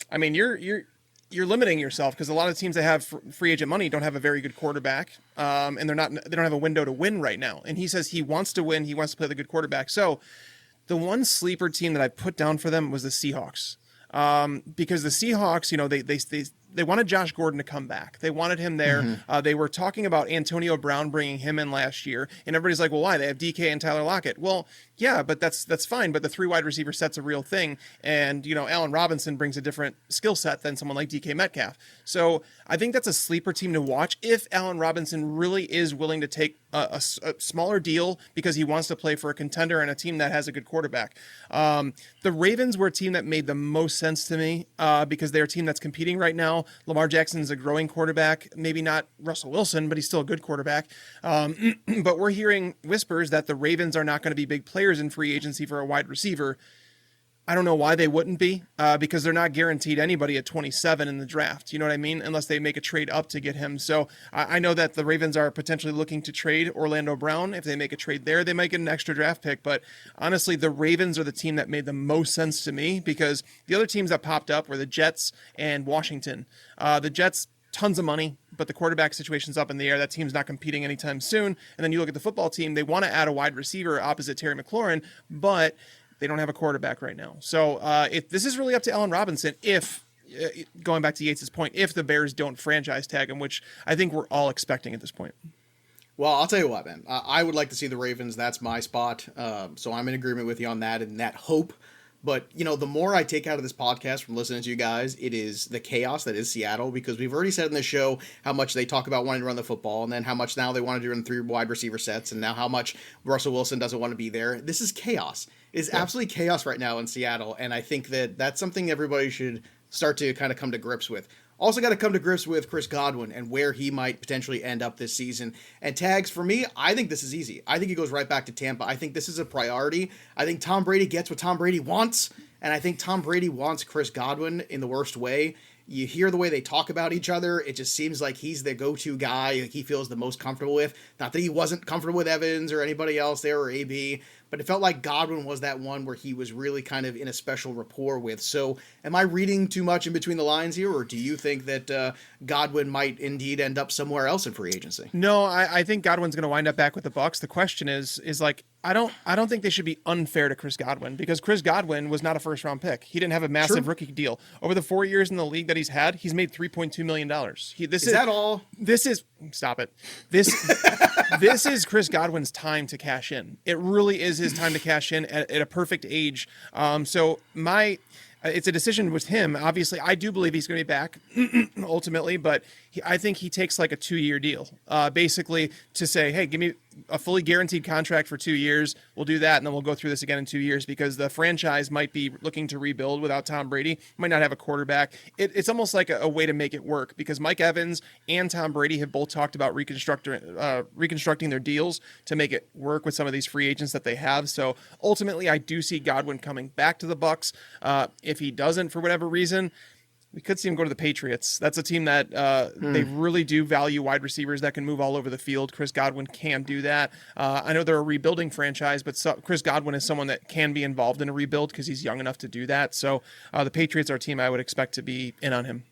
I mean, you're limiting yourself, because a lot of teams that have free agent money don't have a very good quarterback, and they don't have a window to win right now. And he says he wants to win. He wants to play the good quarterback. So the one sleeper team that I put down for them was the Seahawks, because the Seahawks, you know, they wanted Josh Gordon to come back. They wanted him there. Mm-hmm. They were talking about Antonio Brown bringing him in last year, and everybody's like, well, why? They have DK and Tyler Lockett. Well, yeah, but that's fine. But the 3 wide receiver set's a real thing. And, you know, Allen Robinson brings a different skill set than someone like DK Metcalf. So I think that's a sleeper team to watch if Allen Robinson really is willing to take a smaller deal because he wants to play for a contender and a team that has a good quarterback. The Ravens were a team that made the most sense to me because they're a team that's competing right now. Lamar Jackson is a growing quarterback, maybe not Russell Wilson, but he's still a good quarterback. But we're hearing whispers that the Ravens are not going to be big players in free agency for a wide receiver. I don't know why they wouldn't be, because they're not guaranteed anybody at 27 in the draft. You know what I mean? Unless they make a trade up to get him. So I know that the Ravens are potentially looking to trade Orlando Brown. If they make a trade there, they might get an extra draft pick. But honestly, the Ravens are the team that made the most sense to me, because the other teams that popped up were the Jets and Washington. The Jets, tons of money, but the quarterback situation's up in the air. That team's not competing anytime soon. And then you look at the football team, they want to add a wide receiver opposite Terry McLaurin, but they don't have a quarterback right now. So this is really up to Allen Robinson if, going back to Yates' point, if the Bears don't franchise tag him, which I think we're all expecting at this point. Well, I'll tell you what, man. I would like to see the Ravens. That's my spot. So I'm in agreement with you on that and that hope. But, the more I take out of this podcast from listening to you guys, it is the chaos that is Seattle, because we've already said in this show how much they talk about wanting to run the football, and then how much now they want to do in 3 wide receiver sets, and now how much Russell Wilson doesn't want to be there. This is chaos. It is absolutely chaos right now in Seattle, and I think that that's something everybody should start to kind of come to grips with. Also got to come to grips with Chris Godwin and where he might potentially end up this season. And tags, for me, I think this is easy. I think he goes right back to Tampa. I think this is a priority. I think Tom Brady gets what Tom Brady wants, and I think Tom Brady wants Chris Godwin in the worst way. You hear the way they talk about each other. It just seems like he's the go-to guy he feels the most comfortable with. Not that he wasn't comfortable with Evans or anybody else there, or AB, but it felt like Godwin was that one where he was really kind of in a special rapport with. So am I reading too much in between the lines here, or do you think that Godwin might indeed end up somewhere else in free agency? No, I think Godwin's going to wind up back with the Bucs. The question is like, I don't think they should be unfair to Chris Godwin, because Chris Godwin was not a first-round pick. He didn't have a massive rookie deal. Over the 4 years in the league that he's had, he's made $3.2 million. Is that all? Stop it. This is Chris Godwin's time to cash in. It really is his time to cash in at a perfect age. It's a decision with him. Obviously, I do believe he's going to be back ultimately, but I think he takes like a 2-year deal, basically to say, hey, give me a fully guaranteed contract for 2 years. We'll do that, and then we'll go through this again in 2 years, because the franchise might be looking to rebuild without Tom Brady, might not have a quarterback. It's almost like a way to make it work, because Mike Evans and Tom Brady have both talked about reconstructing their deals to make it work with some of these free agents that they have. So ultimately, I do see Godwin coming back to the Bucs. If he doesn't, for whatever reason, we could see him go to the Patriots. That's a team that they really do value wide receivers that can move all over the field. Chris Godwin can do that. I know they're a rebuilding franchise, but Chris Godwin is someone that can be involved in a rebuild because he's young enough to do that. So the Patriots are a team I would expect to be in on him.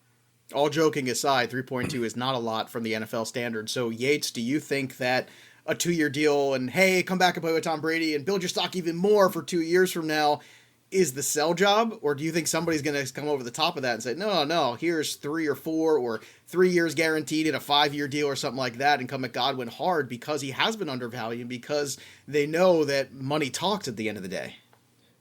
All joking aside, 3.2 is not a lot from the NFL standard. So Yates, do you think that a 2-year deal and, hey, come back and play with Tom Brady and build your stock even more for 2 years from now is the sell job? Or do you think somebody's going to come over the top of that and say, no, here's 3 or 4 or 3 years guaranteed in a 5-year deal or something like that, and come at Godwin hard because he has been undervalued, because they know that money talks at the end of the day?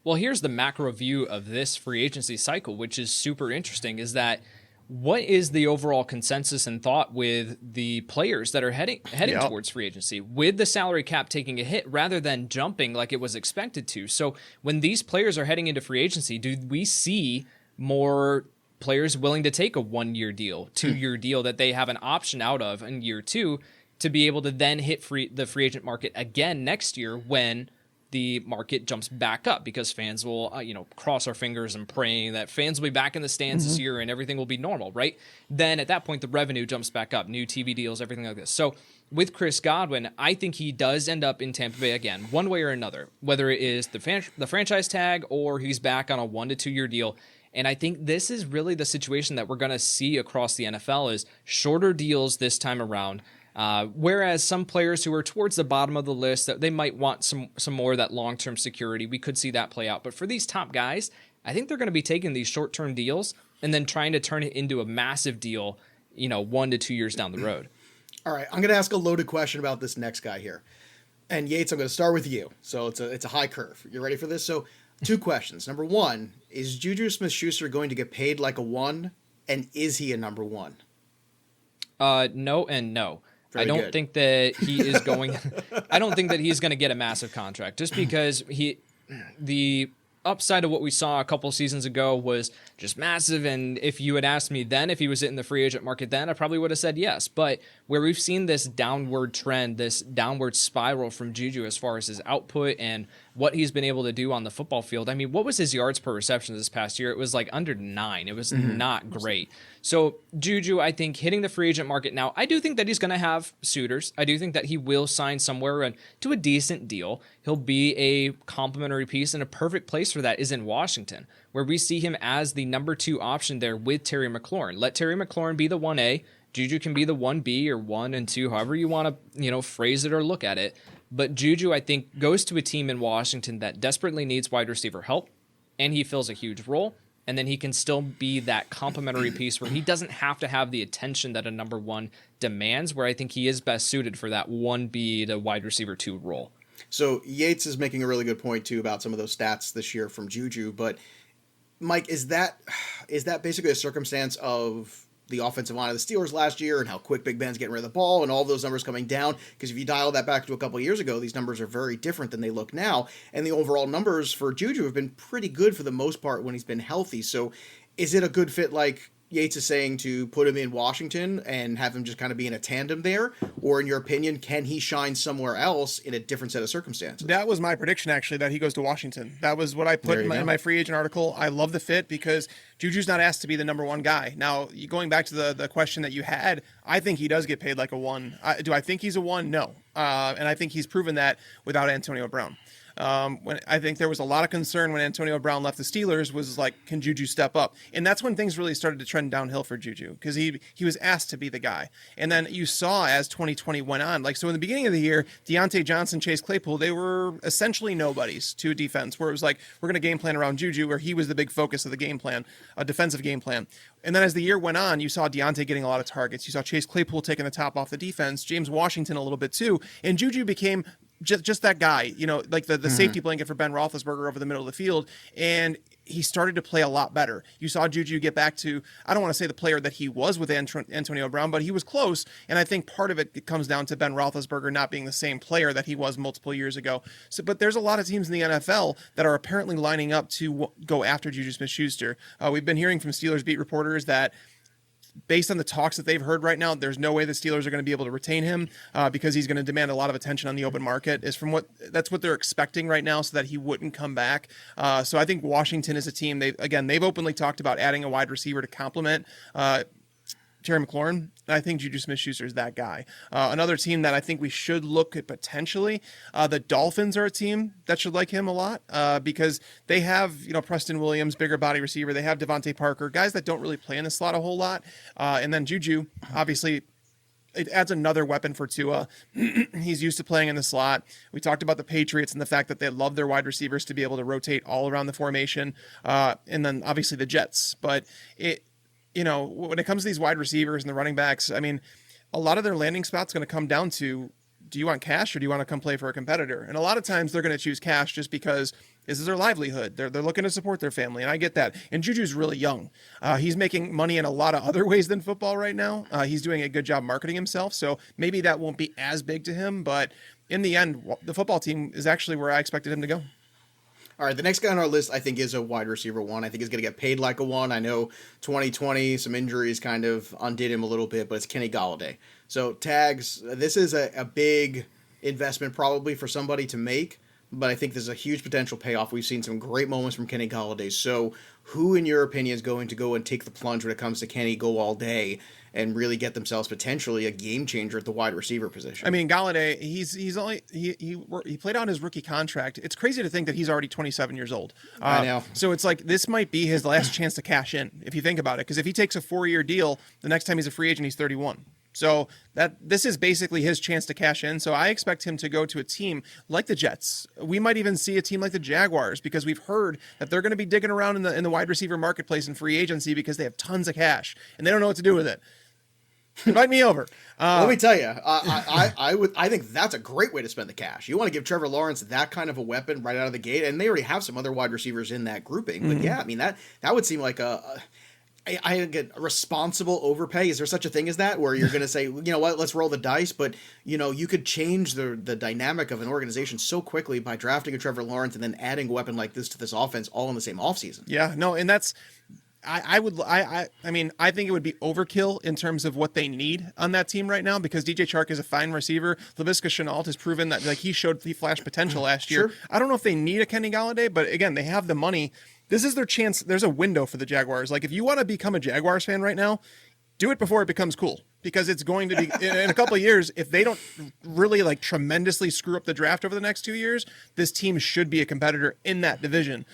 Well, here's the macro view of this free agency cycle, which is super interesting, is that what is the overall consensus and thought with the players that are heading towards free agency, with the salary cap taking a hit rather than jumping like it was expected to? So when these players are heading into free agency, do we see more players willing to take a 1-year deal, 2-year deal that they have an option out of in year 2 to be able to then hit the free agent market again next year when the market jumps back up, because fans will, cross our fingers and praying that fans will be back in the stands this year and everything will be normal, right? Then at that point, the revenue jumps back up, new TV deals, everything like this. So with Chris Godwin, I think he does end up in Tampa Bay again, one way or another, whether it is the franchise tag or he's back on a 1 to 2 year deal. And I think this is really the situation that we're going to see across the NFL, is shorter deals this time around. Whereas some players who are towards the bottom of the list, that they might want some more of that long-term security, we could see that play out. But for these top guys, I think they're going to be taking these short-term deals and then trying to turn it into a massive deal, 1 to 2 years down the road. All right, I'm going to ask a loaded question about this next guy here. And Yates, I'm going to start with you. So it's a high curve. You ready for this? So 2 questions. Number 1, is JuJu Smith-Schuster going to get paid like a 1? And is he a number 1? No and no. I don't think that he is going. I don't think that he's going to get a massive contract, just because the upside of what we saw a couple seasons ago was just massive. And if you had asked me then if he was in the free agent market then, I probably would have said yes. But where we've seen this downward trend, this downward spiral from JuJu as far as his output and what he's been able to do on the football field. I mean, what was his yards per reception this past year? It was like under 9. It was not great. So JuJu, I think, hitting the free agent market now, I do think that he's going to have suitors. I do think that he will sign somewhere to a decent deal. He'll be a complimentary piece, and a perfect place for that is in Washington, where we see him as the number 2 option there with Terry McLaurin. Let Terry McLaurin be the 1A. JuJu can be the 1B or 1 and 2, however you want to, phrase it or look at it. But JuJu, I think, goes to a team in Washington that desperately needs wide receiver help, and he fills a huge role. and then he can still be that complementary piece where he doesn't have to have the attention that a number one demands, where I think he is best suited for that 1B to wide receiver 2 role. So Yates is making a really good point too about some of those stats this year from JuJu, but Mike, is that basically a circumstance of the offensive line of the Steelers last year and how quick Big Ben's getting rid of the ball and all of those numbers coming down? Because if you dial that back to a couple of years ago, these numbers are very different than they look now. And the overall numbers for JuJu have been pretty good for the most part when he's been healthy. So is it a good fit, like Yates is saying, to put him in Washington and have him just kind of be in a tandem there? Or in your opinion, can he shine somewhere else in a different set of circumstances? That was my prediction, actually, that he goes to Washington. That was what I put in my free agent article. I love the fit because JuJu's not asked to be the number one guy. Now, going back to the question that you had, I think he does get paid like a one. Do I think he's a one? No. And I think he's proven that without Antonio Brown. When I think there was a lot of concern when Antonio Brown left the Steelers was like, can JuJu step up? And that's when things really started to trend downhill for JuJu, because he was asked to be the guy. And then you saw as 2020 went on, like, so in the beginning of the year, Deontay Johnson, Chase Claypool, they were essentially nobodies to a defense, where it was like, we're going to game plan around JuJu, where he was the big focus of the game plan, a defensive game plan. And then as the year went on, you saw Deontay getting a lot of targets. You saw Chase Claypool taking the top off the defense, James Washington a little bit too. And JuJu became just that guy, like the safety blanket for Ben Roethlisberger over the middle of the field. And he started to play a lot better. You saw JuJu get back to, I don't want to say the player that he was with Antonio Brown, but he was close. And I think part of it comes down to Ben Roethlisberger not being the same player that he was multiple years ago. So, but there's a lot of teams in the NFL that are apparently lining up to go after JuJu Smith-Schuster. We've been hearing from Steelers beat reporters that, based on the talks that they've heard right now, there's no way the Steelers are going to be able to retain him because he's going to demand a lot of attention on the open market. That's what they're expecting right now, so that he wouldn't come back. So I think Washington is a team. They've openly talked about adding a wide receiver to complement Terry McLaurin. I think JuJu Smith-Schuster is that guy. Another team that I think we should look at potentially, the Dolphins are a team that should like him a lot because they have, Preston Williams, bigger body receiver. They have Devontae Parker, guys that don't really play in the slot a whole lot. And then JuJu, obviously, it adds another weapon for Tua. He's used to playing in the slot. We talked about the Patriots and the fact that they love their wide receivers to be able to rotate all around the formation. And then obviously the Jets. But when it comes to these wide receivers and the running backs, I mean, a lot of their landing spot's going to come down to, do you want cash or do you want to come play for a competitor? And a lot of times they're going to choose cash just because this is their livelihood. They're looking to support their family, and I get that. And JuJu's really young. He's making money in a lot of other ways than football right now. He's doing a good job marketing himself, so maybe that won't be as big to him. But in the end, the football team is actually where I expected him to go. All right, the next guy on our list, I think, is a wide receiver one. I think he's going to get paid like a one. I know 2020, some injuries kind of undid him a little bit, but it's Kenny Golladay. So, Tags, this is a big investment probably for somebody to make, but I think there's a huge potential payoff. We've seen some great moments from Kenny Golladay. So, who, in your opinion, is going to go and take the plunge when it comes to Kenny go all day and really get themselves potentially a game changer at the wide receiver position? I mean, Golladay, he played out his rookie contract. It's crazy to think that he's already 27 years old. I know. So it's like, this might be his last chance to cash in, if you think about it. Because if he takes a 4-year deal, the next time he's a free agent, he's 31. So this is basically his chance to cash in. So I expect him to go to a team like the Jets. We might even see a team like the Jaguars, because we've heard that they're going to be digging around in the wide receiver marketplace in free agency because they have tons of cash and they don't know what to do with it. Invite me over. Let me tell you, I think that's a great way to spend the cash. You want to give Trevor Lawrence that kind of a weapon right out of the gate, and they already have some other wide receivers in that grouping. But yeah, I mean, that would seem like I get responsible overpay. Is there such a thing as that, where you're going to say, you know what, let's roll the dice? But, you could change the dynamic of an organization so quickly by drafting a Trevor Lawrence and then adding a weapon like this to this offense all in the same offseason. Yeah, no, and that's, I think it would be overkill in terms of what they need on that team right now, because DJ Chark is a fine receiver. Laviska Shenault has proven that he flashed potential last year. Sure. I don't know if they need a Kenny Golladay, but again, they have the money. This is their chance. There's a window for the Jaguars. Like, if you want to become a Jaguars fan right now, do it before it becomes cool, because it's going to be in a couple of years. If they don't really tremendously screw up the draft over the next 2 years, this team should be a competitor in that division.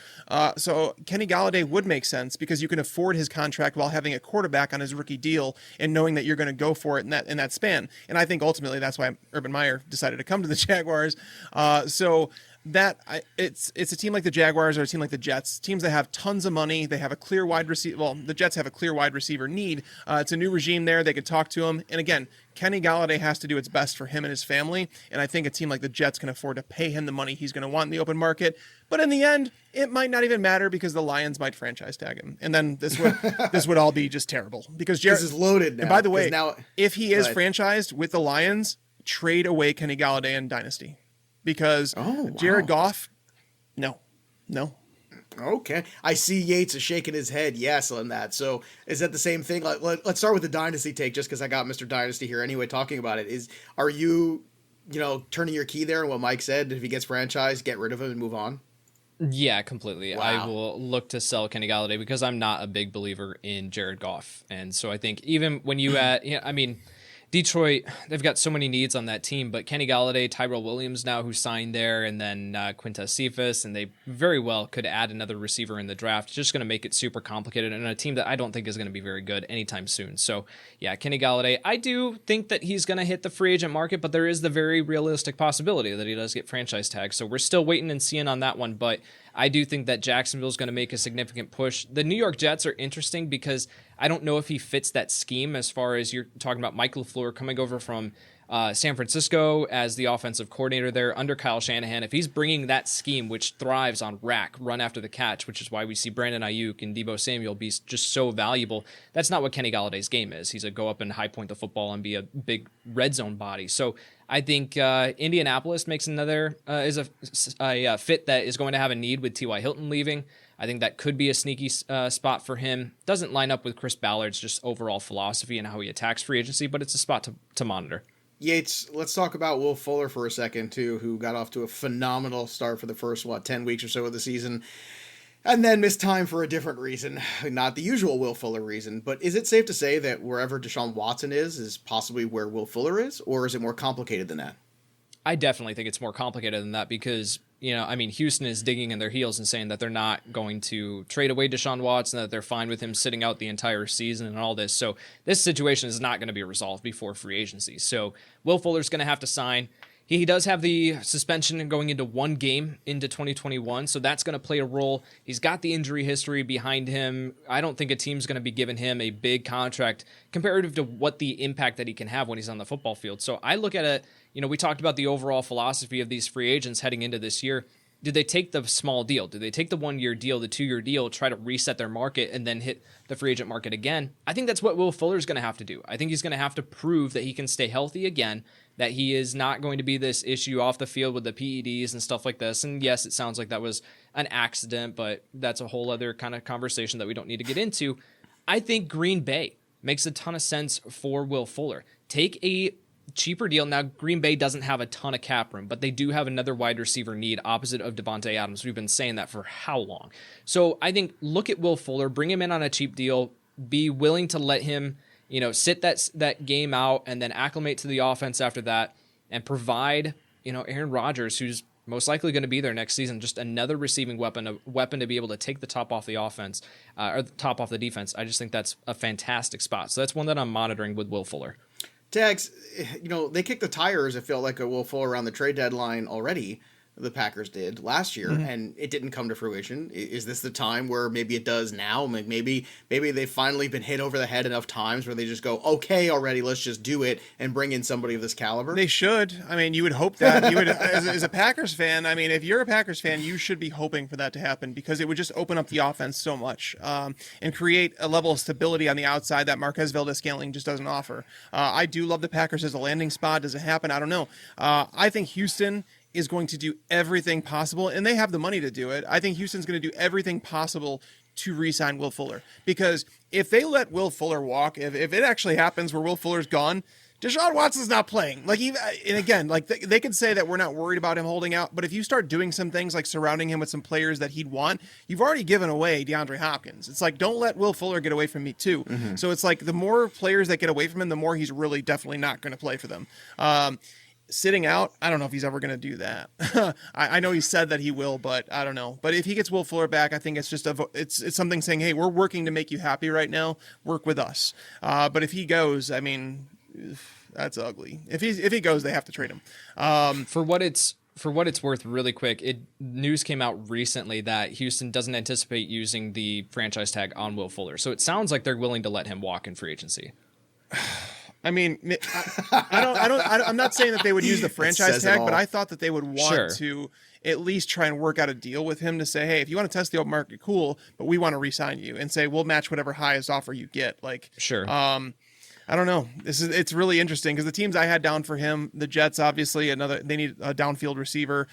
So Kenny Golladay would make sense, because you can afford his contract while having a quarterback on his rookie deal and knowing that you're going to go for it in that span. And I think ultimately that's why Urban Meyer decided to come to the Jaguars. So it's a team like the Jaguars or a team like the Jets, teams that have tons of money. They have a clear wide receiver. Well, the Jets have a clear wide receiver need. It's a new regime there. They could talk to him. And again, Kenny Golladay has to do its best for him and his family. And I think a team like the Jets can afford to pay him the money he's going to want in the open market. But in the end, it might not even matter because the Lions might franchise tag him. And then this would all be just terrible because this is loaded now. And by the way, now, if he is franchised with the Lions, trade away Kenny Golladay in Dynasty. Because Jared Goff, no. Okay. I see Yates is shaking his head yes on that. So is that the same thing? Let's start with the Dynasty take just because I got Mr. Dynasty here anyway talking about it. Are you turning your key there on what Mike said? If he gets franchised, get rid of him and move on? Yeah, completely. Wow. I will look to sell Kenny Golladay because I'm not a big believer in Jared Goff. And so I think even when Detroit, they've got so many needs on that team, but Kenny Golladay, Tyrell Williams now who signed there, and then Quintez Cephas, and they very well could add another receiver in the draft. It's just going to make it super complicated and a team that I don't think is going to be very good anytime soon. So yeah, Kenny Golladay, I do think that he's going to hit the free agent market, but there is the very realistic possibility that he does get franchise tagged. So we're still waiting and seeing on that one, but I do think that Jacksonville is going to make a significant push. The New York Jets are interesting because I don't know if he fits that scheme as far as you're talking about Mike LaFleur coming over from San Francisco as the offensive coordinator there under Kyle Shanahan. If he's bringing that scheme, which thrives on run after the catch, which is why we see Brandon Ayuk and Deebo Samuel be just so valuable, that's not what Kenny Galladay's game is. He's a go up and high point the football and be a big red zone body. So I think Indianapolis makes another is a fit that is going to have a need with T.Y. Hilton leaving. I think that could be a sneaky spot for him. Doesn't line up with Chris Ballard's just overall philosophy and how he attacks free agency, but it's a spot to monitor. Yates, let's talk about Will Fuller for a second, too, who got off to a phenomenal start for the first, 10 weeks or so of the season, and then missed time for a different reason. Not the usual Will Fuller reason, but is it safe to say that wherever Deshaun Watson is possibly where Will Fuller is, or is it more complicated than that? I definitely think it's more complicated than that because, Houston is digging in their heels and saying that they're not going to trade away Deshaun Watson, that they're fine with him sitting out the entire season and all this. So this situation is not going to be resolved before free agency. So Will Fuller's going to have to sign. He does have the suspension going into one game into 2021, so that's going to play a role. He's got the injury history behind him. I don't think a team's going to be giving him a big contract comparative to what the impact that he can have when he's on the football field. So I look at it, we talked about the overall philosophy of these free agents heading into this year. Did they take the small deal? Did they take the 1-year deal, the 2-year deal, try to reset their market and then hit the free agent market again? I think that's what Will Fuller's going to have to do. I think he's going to have to prove that he can stay healthy again, that he is not going to be this issue off the field with the PEDs and stuff like this. And yes, it sounds like that was an accident, but that's a whole other kind of conversation that we don't need to get into. I think Green Bay makes a ton of sense for Will Fuller. Take a cheaper deal. Now, Green Bay doesn't have a ton of cap room, but they do have another wide receiver need opposite of Devontae Adams. We've been saying that for how long? So I think look at Will Fuller, bring him in on a cheap deal, be willing to let him sit that game out and then acclimate to the offense after that and provide, Aaron Rodgers, who's most likely going to be there next season, just another receiving weapon, a weapon to be able to take the top off the offense or the top off the defense. I just think that's a fantastic spot. So that's one that I'm monitoring with Will Fuller. Tags, they kicked the tires, it felt like, a Will Fuller around the trade deadline already. The Packers did last year, and it didn't come to fruition. Is this the time where maybe it does now? Maybe they've finally been hit over the head enough times where they just go, okay, already, let's just do it and bring in somebody of this caliber? They should. You would hope that. You would, as a Packers fan, if you're a Packers fan, you should be hoping for that to happen because it would just open up the offense so much and create a level of stability on the outside that Marquez Valdes-Scantling just doesn't offer. I do love the Packers as a landing spot. Does it happen? I don't know. I think Houston is going to do everything possible, and they have the money to do it. I think Houston's going to do everything possible to re-sign Will Fuller, because if they let Will Fuller walk, if it actually happens where Will Fuller's gone, Deshaun Watson's not playing. They could say that we're not worried about him holding out, but if you start doing some things like surrounding him with some players that he'd want, you've already given away DeAndre Hopkins. It's like, don't let Will Fuller get away from me too. So it's like the more players that get away from him, the more he's really definitely not going to play for them. Sitting out, I don't know if he's ever going to do that. I know he said that he will, but I don't know. But if he gets Will Fuller back, I think it's just it's something saying, hey, we're working to make you happy right now. Work with us. But if he goes, that's ugly. If he goes, they have to trade him. For what it's For what it's worth, really quick, news came out recently that Houston doesn't anticipate using the franchise tag on Will Fuller. So it sounds like they're willing to let him walk in free agency. I mean, I'm not saying that they would use the franchise tag, but I thought that they would want to at least try and work out a deal with him to say, hey, if you want to test the open market, cool, but we want to re-sign you and say, we'll match whatever highest offer you get. Like, sure. I don't know. It's really interesting because the teams I had down for him, the Jets, obviously they need a downfield receiver.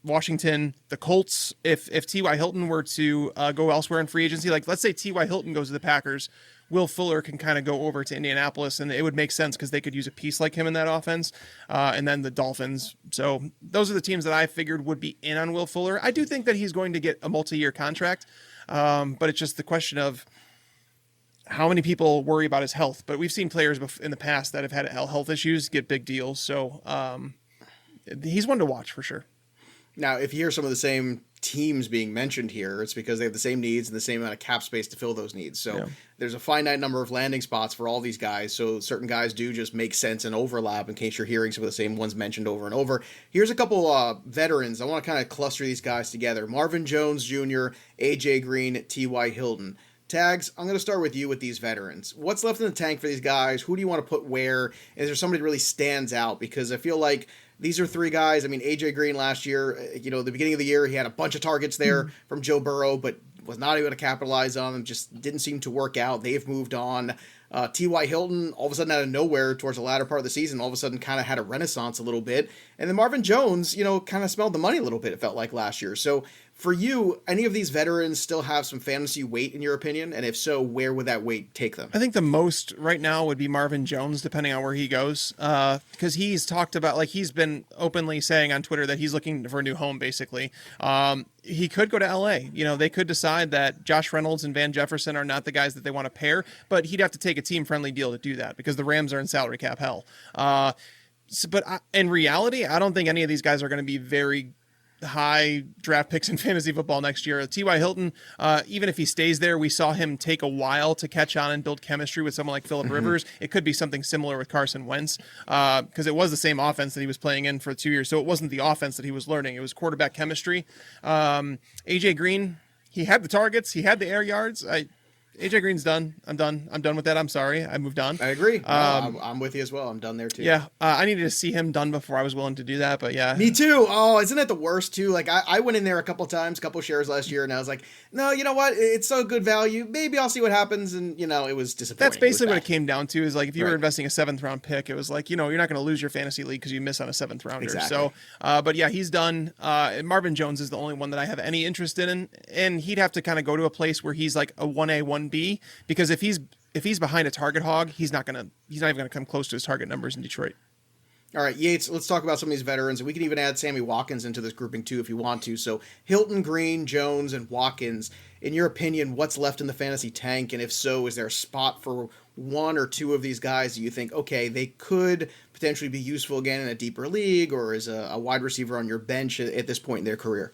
Washington, the Colts, if T.Y. Hilton were to go elsewhere in free agency, like let's say T.Y. Hilton goes to the Packers, Will Fuller can kind of go over to Indianapolis, and it would make sense because they could use a piece like him in that offense. And then the Dolphins. So those are the teams that I figured would be in on Will Fuller. I do think that he's going to get a multi-year contract, but it's just the question of how many people worry about his health. But we've seen players in the past that have had health issues get big deals. So he's one to watch for sure. Now, if you hear some of the same teams being mentioned here, it's because they have the same needs and the same amount of cap space to fill those needs. So there's a finite number of landing spots for all these guys. So certain guys do just make sense and overlap in case you're hearing some of the same ones mentioned over and over. Here's a couple veterans. I want to kind of cluster these guys together. Marvin Jones Jr., A.J. Green, T.Y. Hilton. Tags, I'm going to start with you with these veterans. What's left in the tank for these guys? Who do you want to put where? Is there somebody that really stands out? Because I feel like these are three guys. I mean, A.J. Green last year, the beginning of the year, he had a bunch of targets there from Joe Burrow, but was not able to capitalize on them. Just didn't seem to work out. They've moved on. T.Y. Hilton, all of a sudden out of nowhere towards the latter part of the season, all of a sudden kind of had a renaissance a little bit. And then Marvin Jones, kind of smelled the money a little bit, it felt like last year. So for you, any of these veterans still have some fantasy weight in your opinion? And if so, where would that weight take them? I think the most right now would be Marvin Jones, depending on where he goes. Because he's talked about, like he's been openly saying on Twitter that he's looking for a new home, basically. He could go to LA. They could decide that Josh Reynolds and Van Jefferson are not the guys that they want to pair, but he'd have to take a team-friendly deal to do that because the Rams are in salary cap hell. In reality, I don't think any of these guys are going to be very high draft picks in fantasy football next year. T.Y. Hilton, even if he stays there, we saw him take a while to catch on and build chemistry with someone like Phillip Rivers. It could be something similar with Carson Wentz because it was the same offense that he was playing in for 2 years. So it wasn't the offense that he was learning. It was quarterback chemistry. A.J. Green, he had the targets. He had the air yards. AJ Green's done. I'm done with that. I'm sorry. I moved on. I agree. I'm with you as well. I'm done there too. Yeah. I needed to see him done before I was willing to do that, but yeah. Me too. Oh, isn't it the worst too? Like I went in there a couple times, couple shares last year, and I was like, no, you know what? It's so good value. Maybe I'll see what happens. And it was disappointing. That's basically what it came down to is like, if you were investing a 7th round pick, it was like, you're not going to lose your fantasy league because you miss on a 7th rounder. Exactly. So, but yeah, he's done. Marvin Jones is the only one that I have any interest in. And he'd have to kind of go to a place where he's like a 1A, 1B, because if he's behind a target hog, he's not even gonna come close to his target numbers in Detroit. All right, Yates, let's talk about some of these veterans, and we can even add Sammy Watkins into this grouping too if you want to. So Hilton, Green, Jones, and Watkins, in your opinion, what's left in the fantasy tank? And if so, is there a spot for one or two of these guys that you think, okay, they could potentially be useful again in a deeper league or as a wide receiver on your bench at this point in their career?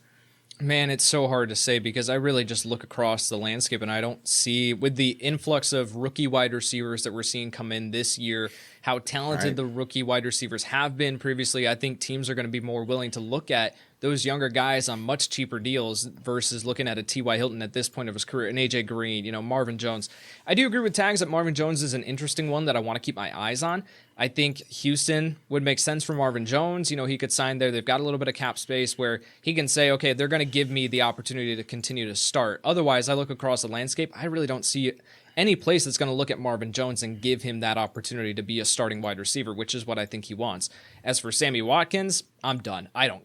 Man, it's so hard to say because I really just look across the landscape and I don't see, with the influx of rookie wide receivers that we're seeing come in this year, how talented the rookie wide receivers have been previously. I think teams are going to be more willing to look at those younger guys on much cheaper deals versus looking at a T.Y. Hilton at this point of his career, and A.J. Green, Marvin Jones. I do agree with Tags that Marvin Jones is an interesting one that I want to keep my eyes on. I think Houston would make sense for Marvin Jones. He could sign there. They've got a little bit of cap space where he can say, okay, they're going to give me the opportunity to continue to start. Otherwise, I look across the landscape. I really don't see any place that's going to look at Marvin Jones and give him that opportunity to be a starting wide receiver, which is what I think he wants. As for Sammy Watkins, I'm done. I don't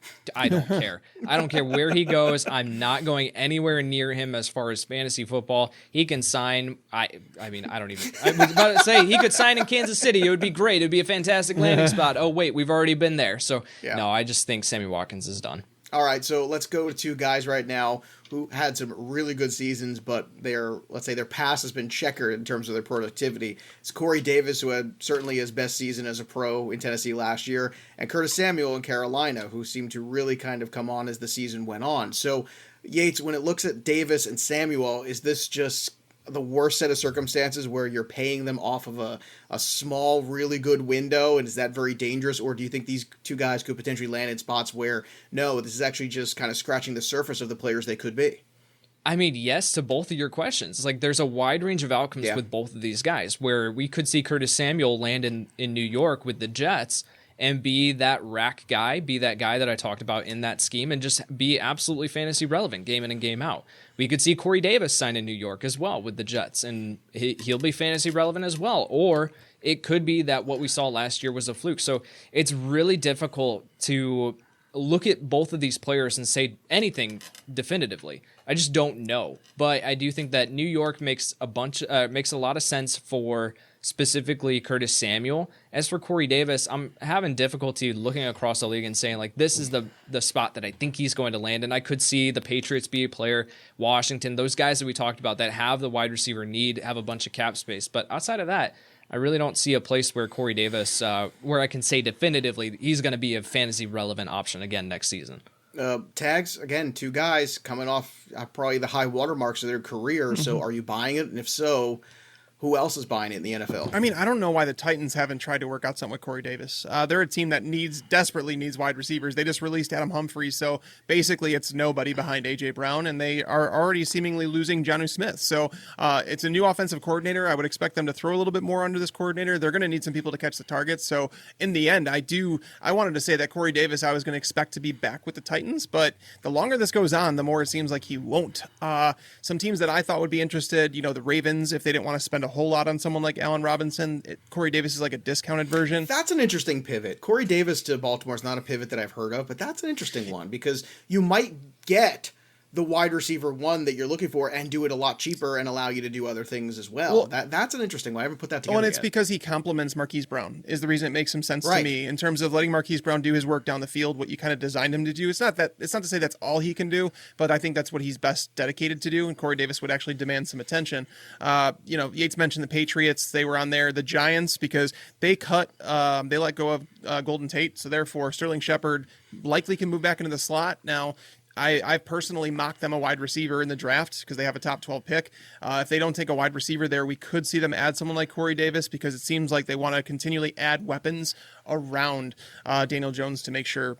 care. I don't care where he goes. I'm not going anywhere near him as far as fantasy football. He can sign. I was about to say he could sign in Kansas City. It would be great. It would be a fantastic landing spot. Oh wait, we've already been there. So no, I just think Sammy Watkins is done. All right, so let's go to two guys right now who had some really good seasons, but their past has been checkered in terms of their productivity. It's Corey Davis, who had certainly his best season as a pro in Tennessee last year, and Curtis Samuel in Carolina, who seemed to really kind of come on as the season went on. So, Yates, when it looks at Davis and Samuel, is this just the worst set of circumstances where you're paying them off of a small, really good window? And is that very dangerous? Or do you think these two guys could potentially land in spots where, no, this is actually just kind of scratching the surface of the players they could be? I mean, yes to both of your questions. Like, there's a wide range of outcomes with both of these guys, where we could see Curtis Samuel land in New York with the Jets and be that rack guy, be that guy that I talked about in that scheme, and just be absolutely fantasy relevant game in and game out. We could see Corey Davis sign in New York as well with the Jets, and he'll be fantasy relevant as well. Or it could be that what we saw last year was a fluke. So it's really difficult to look at both of these players and say anything definitively. I just don't know. But I do think that New York makes a lot of sense for specifically Curtis Samuel. As for Corey Davis, I'm having difficulty looking across the league and saying, like, this is the spot that I think he's going to land. And I could see the Patriots be a player, Washington, those guys that we talked about that have the wide receiver need, have a bunch of cap space. But outside of that, I really don't see a place where Corey Davis, where I can say definitively he's going to be a fantasy relevant option again next season. Tags, again, two guys coming off probably the high watermarks of their career. So are you buying it? And if so, who else is buying it in the NFL? I mean, I don't know why the Titans haven't tried to work out something with Corey Davis. They're a team that desperately needs wide receivers. They just released Adam Humphries, so basically it's nobody behind A.J. Brown, and they are already seemingly losing Jonnu Smith. So it's a new offensive coordinator. I would expect them to throw a little bit more under this coordinator. They're going to need some people to catch the targets. So in the end, I wanted to say that Corey Davis I was going to expect to be back with the Titans, but the longer this goes on, the more it seems like he won't. Some teams that I thought would be interested, the Ravens, if they didn't want to spend a whole lot on someone like Allen Robinson. Corey Davis is like a discounted version. That's an interesting pivot. Corey Davis to Baltimore is not a pivot that I've heard of, but that's an interesting one because you might get the wide receiver one that you're looking for and do it a lot cheaper and allow you to do other things as well. That's an interesting one. I haven't put that together and it's yet. Because he complements Marquise Brown is the reason it makes some sense to me in terms of letting Marquise Brown do his work down the field, what you kind of designed him to do. It's not to say that's all he can do, but I think that's what he's best dedicated to do. And Corey Davis would actually demand some attention. Yates mentioned the Patriots. They were on there. The Giants, because they let go of Golden Tate. So therefore Sterling Shepard likely can move back into the slot. Now, I personally mocked them a wide receiver in the draft because they have a top 12 pick. If they don't take a wide receiver there, we could see them add someone like Corey Davis because it seems like they want to continually add weapons around Daniel Jones to make sure,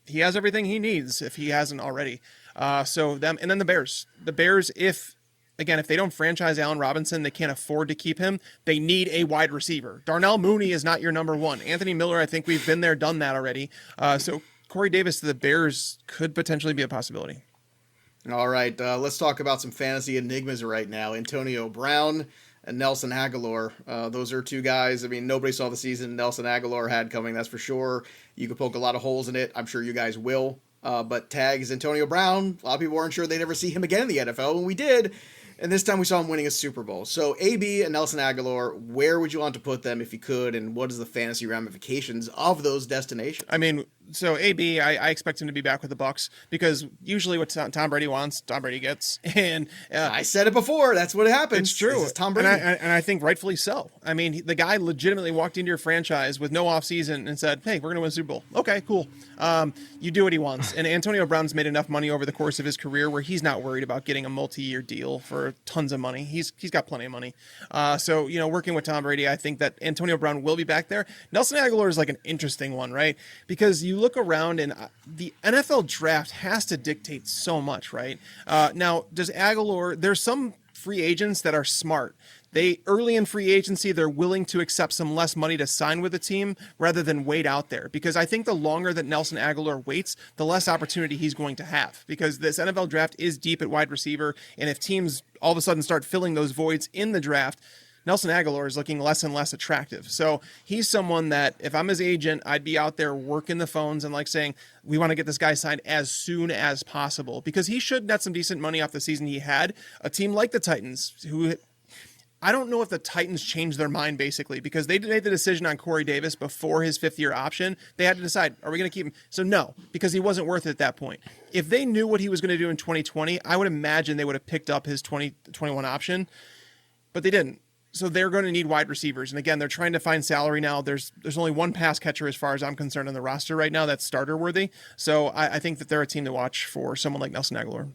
he has everything he needs if he hasn't already. And then the Bears. The Bears, if they don't franchise Allen Robinson, they can't afford to keep him. They need a wide receiver. Darnell Mooney is not your number one. Anthony Miller, I think we've been there, done that already. So Corey Davis to the Bears could potentially be a possibility. All right, let's talk about some fantasy enigmas right now. Antonio Brown and Nelson Agholor. Those are two guys. I mean, nobody saw the season Nelson Agholor had coming, that's for sure. You could poke a lot of holes in it. I'm sure you guys will. But tags Antonio Brown. A lot of people weren't sure they'd ever see him again in the NFL, and we did. And this time we saw him winning a Super Bowl. So AB and Nelson Agholor, where would you want to put them if you could, and what is the fantasy ramifications of those destinations? I mean, so AB, I expect him to be back with the Bucs because usually what Tom Brady wants, Tom Brady gets. And I said it before. That's what happens. It's true. It's Tom Brady. And I think rightfully so. I mean, the guy legitimately walked into your franchise with no offseason and said, hey, we're going to win a Super Bowl. Okay, cool. You do what he wants. And Antonio Brown's made enough money over the course of his career where he's not worried about getting a multi-year deal for tons of money. He's got plenty of money. So, working with Tom Brady, I think that Antonio Brown will be back there. Nelson Agholor is like an interesting one, right? Because you look around and the NFL draft has to dictate so much, right? Now, does Agholor, there's some free agents that are smart. They early in free agency, they're willing to accept some less money to sign with a team rather than wait out there. Because I think the longer that Nelson Agholor waits, the less opportunity he's going to have. Because this NFL draft is deep at wide receiver. And if teams all of a sudden start filling those voids in the draft, Nelson Agholor is looking less and less attractive. So he's someone that if I'm his agent, I'd be out there working the phones and saying, we want to get this guy signed as soon as possible because he should net some decent money off the season he had. A team like the Titans, who I don't know if the Titans changed their mind basically because they made the decision on Corey Davis before his fifth-year option. They had to decide, are we going to keep him? So no, because he wasn't worth it at that point. If they knew what he was going to do in 2020, I would imagine they would have picked up his 2021 option, but they didn't. So they're going to need wide receivers. And again, they're trying to find salary now. There's only one pass catcher as far as I'm concerned on the roster right now that's starter worthy. So I think that they're a team to watch for someone like Nelson Agholor.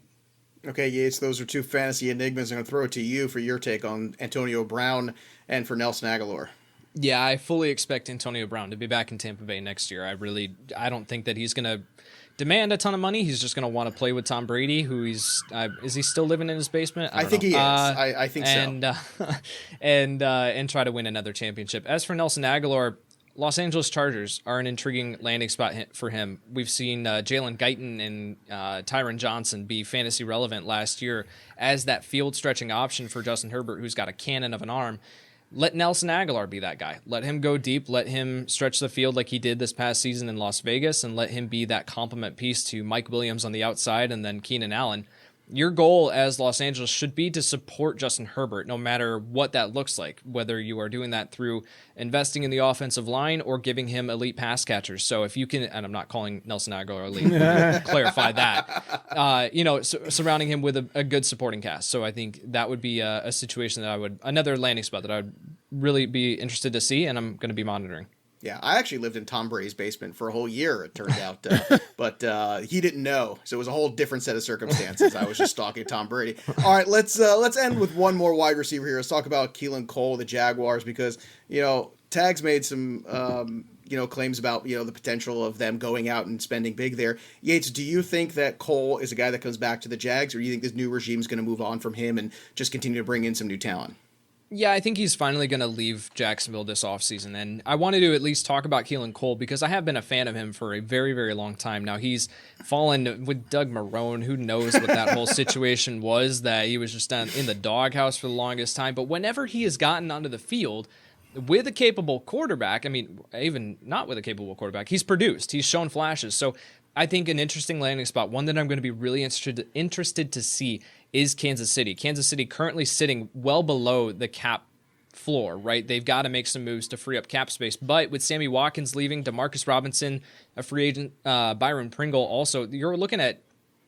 Okay, Yates, those are two fantasy enigmas. I'm going to throw it to you for your take on Antonio Brown and for Nelson Agholor. Yeah, I fully expect Antonio Brown to be back in Tampa Bay next year. I don't think that he's going to demand a ton of money. He's just going to want to play with Tom Brady, who is he still living in his basement? I think he is. I think so. And try to win another championship. As for Nelson Agholor, Los Angeles Chargers are an intriguing landing spot for him. We've seen Jalen Guyton and Tyron Johnson be fantasy relevant last year as that field stretching option for Justin Herbert, who's got a cannon of an arm. Let Nelson Agholor be that guy. Let him go deep. Let him stretch the field like he did this past season in Las Vegas, and let him be that complement piece to Mike Williams on the outside and then Keenan Allen. Your goal as Los Angeles should be to support Justin Herbert, no matter what that looks like, whether you are doing that through investing in the offensive line or giving him elite pass catchers. So if you can, and I'm not calling Nelson Agholor elite, clarify that, surrounding him with a good supporting cast. So I think that would be a situation that another landing spot that I would really be interested to see, and I'm going to be monitoring. Yeah, I actually lived in Tom Brady's basement for a whole year, it turned out, but he didn't know, so it was a whole different set of circumstances. I was just stalking Tom Brady. All right, let's end with one more wide receiver here. Let's talk about Keelan Cole, the Jaguars, because Tags made some claims about the potential of them going out and spending big there. Yates, do you think that Cole is a guy that comes back to the Jags, or do you think this new regime is going to move on from him and just continue to bring in some new talent? Yeah, I think he's finally going to leave Jacksonville this offseason. And I wanted to at least talk about Keelan Cole because I have been a fan of him for a very, very long time. Now, he's fallen with Doug Marrone. Who knows what that whole situation was, that he was just in the doghouse for the longest time. But whenever he has gotten onto the field with a capable quarterback, even not with a capable quarterback, he's produced. He's shown flashes. So I think an interesting landing spot, one that I'm going to be really interested to see, is Kansas City. Kansas City currently sitting well below the cap floor, right? They've got to make some moves to free up cap space. But with Sammy Watkins leaving, Demarcus Robinson, a free agent, Byron Pringle also, you're looking at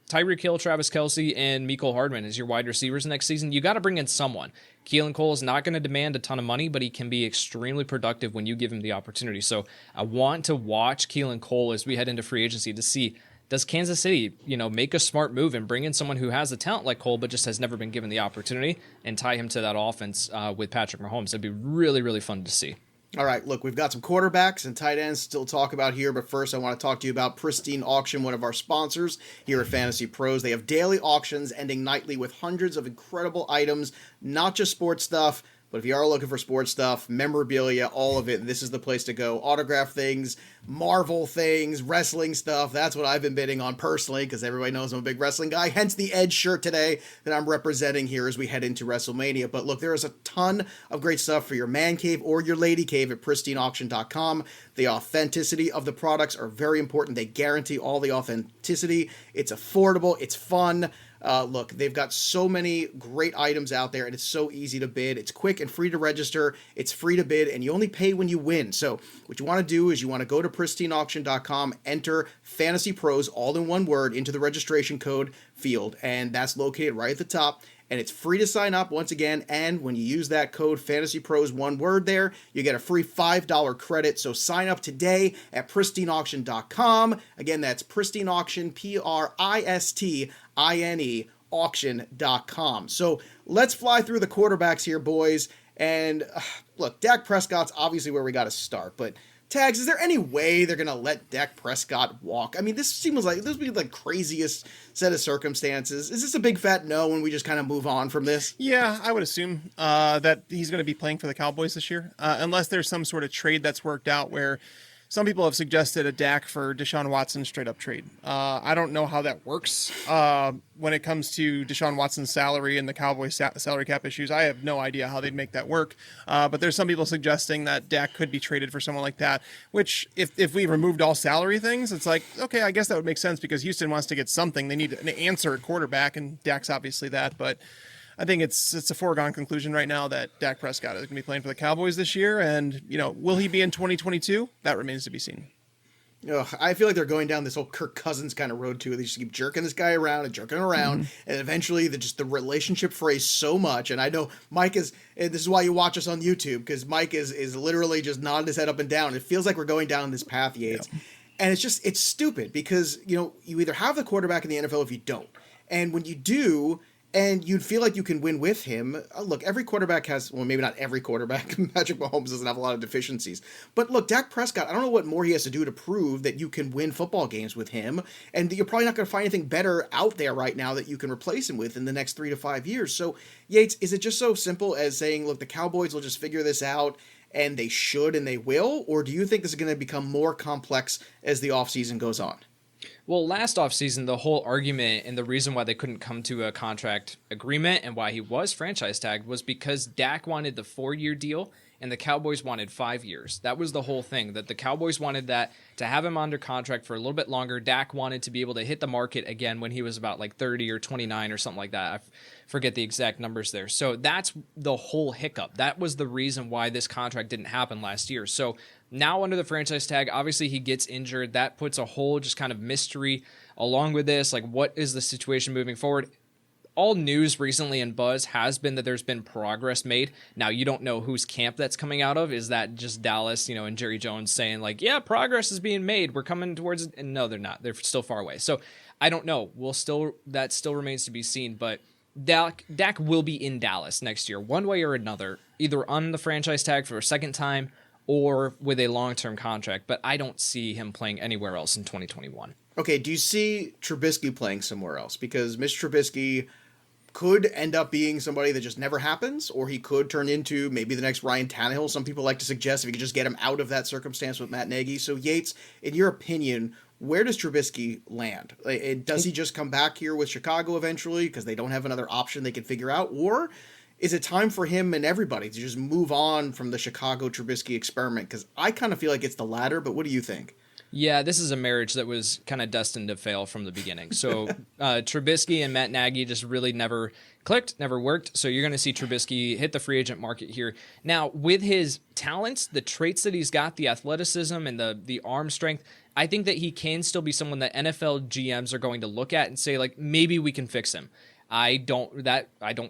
Tyreek Hill, Travis Kelce, and Mecole Hardman as your wide receivers next season. You got to bring in someone. Keelan Cole is not going to demand a ton of money, but he can be extremely productive when you give him the opportunity. So I want to watch Keelan Cole as we head into free agency to see, does Kansas City, make a smart move and bring in someone who has a talent like Cole, but just has never been given the opportunity, and tie him to that offense with Patrick Mahomes? It'd be really, really fun to see. All right, look, we've got some quarterbacks and tight ends still to talk about here, but first I want to talk to you about Pristine Auction, one of our sponsors here at Fantasy Pros. They have daily auctions ending nightly with hundreds of incredible items, not just sports stuff, but if you are looking for sports stuff, memorabilia, all of it, this is the place to go. Autograph things, Marvel things, wrestling stuff. That's what I've been bidding on personally, because everybody knows I'm a big wrestling guy. Hence the Edge shirt today that I'm representing here as we head into WrestleMania. But look, there is a ton of great stuff for your man cave or your lady cave at pristineauction.com. The authenticity of the products are very important. They guarantee all the authenticity. It's affordable. It's fun. Look, they've got so many great items out there, and it's so easy to bid. It's quick and free to register. It's free to bid, and you only pay when you win. So what you want to do is you want to go to pristineauction.com, enter Fantasy Pros, all in one word, into the registration code field, and that's located right at the top. And it's free to sign up once again. And when you use that code Fantasy Pros, one word there, you get a free $5 credit. So sign up today at pristineauction.com. Again, that's Pristine Auction, Pristine auction.com. So let's fly through the quarterbacks here, boys. And look, Dak Prescott's obviously where we got to start, but Tags, is there any way they're going to let Dak Prescott walk? This would be the craziest set of circumstances. Is this a big fat no when we just kind of move on from this? Yeah, I would assume that he's going to be playing for the Cowboys this year, unless there's some sort of trade that's worked out where some people have suggested a Dak for Deshaun Watson straight up trade. I don't know how that works when it comes to Deshaun Watson's salary and the Cowboys salary cap issues. I have no idea how they'd make that work. But there's some people suggesting that Dak could be traded for someone like that, which if we removed all salary things, it's like, okay, I guess that would make sense because Houston wants to get something. They need an answer at quarterback, and Dak's obviously that. But I think it's a foregone conclusion right now that Dak Prescott is going to be playing for the Cowboys this year. And, will he be in 2022? That remains to be seen. I feel like they're going down this whole Kirk Cousins kind of road too. They just keep jerking this guy around and jerking around. And eventually the relationship frays so much. And I know Mike and this is why you watch us on YouTube, because Mike is literally just nodding his head up and down. It feels like we're going down this path, Yates. Yeah. And it's stupid because, you either have the quarterback in the NFL if you don't. And when you do, and you'd feel like you can win with him. Look, every quarterback has, well, maybe not every quarterback. Patrick Mahomes doesn't have a lot of deficiencies. But look, Dak Prescott, I don't know what more he has to do to prove that you can win football games with him. And you're probably not going to find anything better out there right now that you can replace him with in the next 3 to 5 years. So, Yates, is it just so simple as saying, look, the Cowboys will just figure this out, and they should and they will? Or do you think this is going to become more complex as the offseason goes on? Well, last offseason, the whole argument and the reason why they couldn't come to a contract agreement and why he was franchise tagged was because Dak wanted the 4-year deal and the Cowboys wanted 5 years. That was the whole thing, that the Cowboys wanted that to have him under contract for a little bit longer. Dak wanted to be able to hit the market again when he was about like 30 or 29 or something like that. I forget the exact numbers there. So that's the whole hiccup. That was the reason why this contract didn't happen last year. So now under the franchise tag, obviously he gets injured. That puts a whole just kind of mystery along with this. Like, what is the situation moving forward? All news recently and buzz has been that there's been progress made. Now, you don't know whose camp that's coming out of. Is that just Dallas, and Jerry Jones saying like, yeah, progress is being made, we're coming towards it? And no, they're not. They're still far away. So I don't know. That still remains to be seen. But Dak will be in Dallas next year, one way or another, either on the franchise tag for a second time or with a long-term contract. But I don't see him playing anywhere else in 2021. Okay, do you see Trubisky playing somewhere else? Because Mitch Trubisky could end up being somebody that just never happens, or he could turn into maybe the next Ryan Tannehill. Some people like to suggest if you could just get him out of that circumstance with Matt Nagy. So Yates, in your opinion, where does Trubisky land? Does he just come back here with Chicago eventually because they don't have another option they can figure out? Or is it time for him and everybody to just move on from the Chicago Trubisky experiment? Because I kind of feel like it's the latter, but what do you think? Yeah, this is a marriage that was kind of destined to fail from the beginning. So Trubisky and Matt Nagy just really never clicked, never worked. So you're going to see Trubisky hit the free agent market here. Now, with his talents, the traits that he's got, the athleticism and the arm strength, I think that he can still be someone that NFL GMs are going to look at and say, like, maybe we can fix him. I don't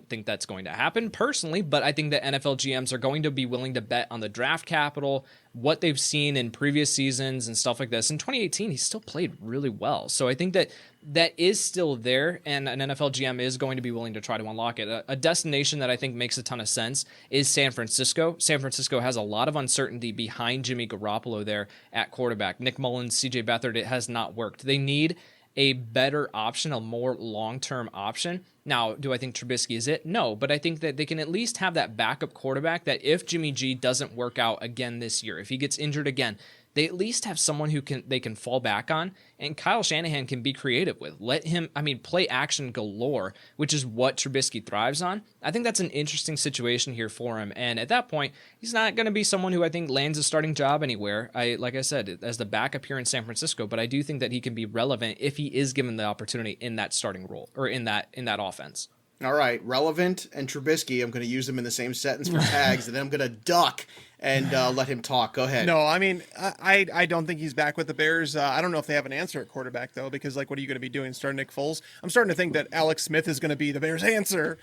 think that's going to happen personally, but I think that NFL GMs are going to be willing to bet on the draft capital, what they've seen in previous seasons and stuff like this. In 2018, he still played really well. So I think that is still there, and an NFL GM is going to be willing to try to unlock it. A destination that I think makes a ton of sense is San Francisco. San Francisco has a lot of uncertainty behind Jimmy Garoppolo there at quarterback. Nick Mullins, CJ Beathard, it has not worked. They need a better option, a more long-term option. Now, do I think Trubisky is it? No, but I think that they can at least have that backup quarterback that if Jimmy G doesn't work out again this year, if he gets injured again, they at least have someone they can fall back on, and Kyle Shanahan can be creative with. Let him, play action galore, which is what Trubisky thrives on. I think that's an interesting situation here for him, and at that point, he's not going to be someone who I think lands a starting job anywhere. Like I said, as the backup here in San Francisco, but I do think that he can be relevant if he is given the opportunity in that starting role or in that offense. All right, relevant and Trubisky, I'm going to use them in the same sentence for tags, and then I'm going to duck and let him talk. Go ahead. No, I don't think he's back with the Bears. I don't know if they have an answer at quarterback, though, because, what are you going to be doing? Starting Nick Foles? I'm starting to think that Alex Smith is going to be the Bears' answer,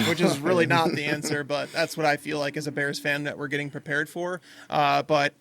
which is really not the answer, but that's what I feel like as a Bears fan that we're getting prepared for. But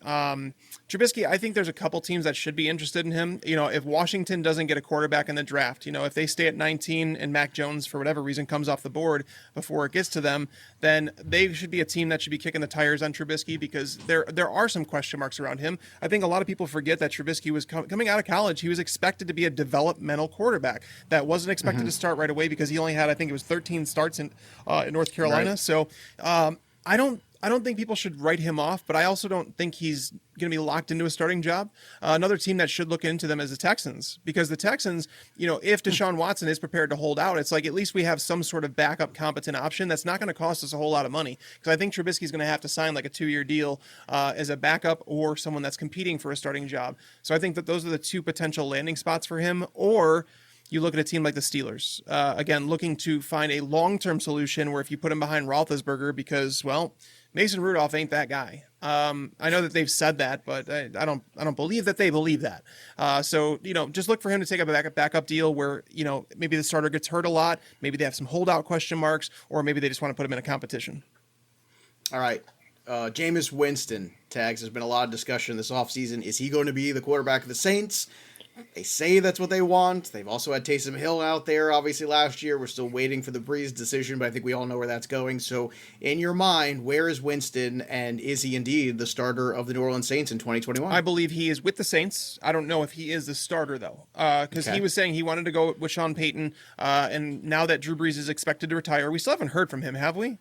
Trubisky, I think there's a couple teams that should be interested in him. If Washington doesn't get a quarterback in the draft, if they stay at 19 and Mac Jones, for whatever reason, comes off the board before it gets to them, then they should be a team that should be kicking the tires on Trubisky, because there are some question marks around him. I think a lot of people forget that Trubisky was coming out of college. He was expected to be a developmental quarterback that wasn't expected to start right away, because he only had, I think it was 13 starts in North Carolina. Right. So I don't think people should write him off, but I also don't think he's going to be locked into a starting job. Another team that should look into them is the Texans, because the Texans, if Deshaun Watson is prepared to hold out, it's like at least we have some sort of backup competent option that's not going to cost us a whole lot of money, because I think Trubisky's going to have to sign like a 2-year deal as a backup or someone that's competing for a starting job. So I think that those are the two potential landing spots for him. Or you look at a team like the Steelers, again, looking to find a long-term solution where if you put him behind Roethlisberger, because, well, Mason Rudolph ain't that guy. I know that they've said that, but I don't believe that they believe that. So just look for him to take a backup deal where maybe the starter gets hurt a lot, maybe they have some holdout question marks, or maybe they just want to put him in a competition. All right, Jameis Winston, tags. There's been a lot of discussion this offseason. Is he going to be the quarterback of the Saints? They say that's what they want. They've also had Taysom Hill out there, obviously, last year. We're still waiting for the Breeze decision, but I think we all know where that's going. So, in your mind, where is Winston, and is he indeed the starter of the New Orleans Saints in 2021? I believe he is with the Saints. I don't know if he is the starter, though, because he was saying he wanted to go with Sean Payton, and now that Drew Brees is expected to retire, we still haven't heard from him, have we?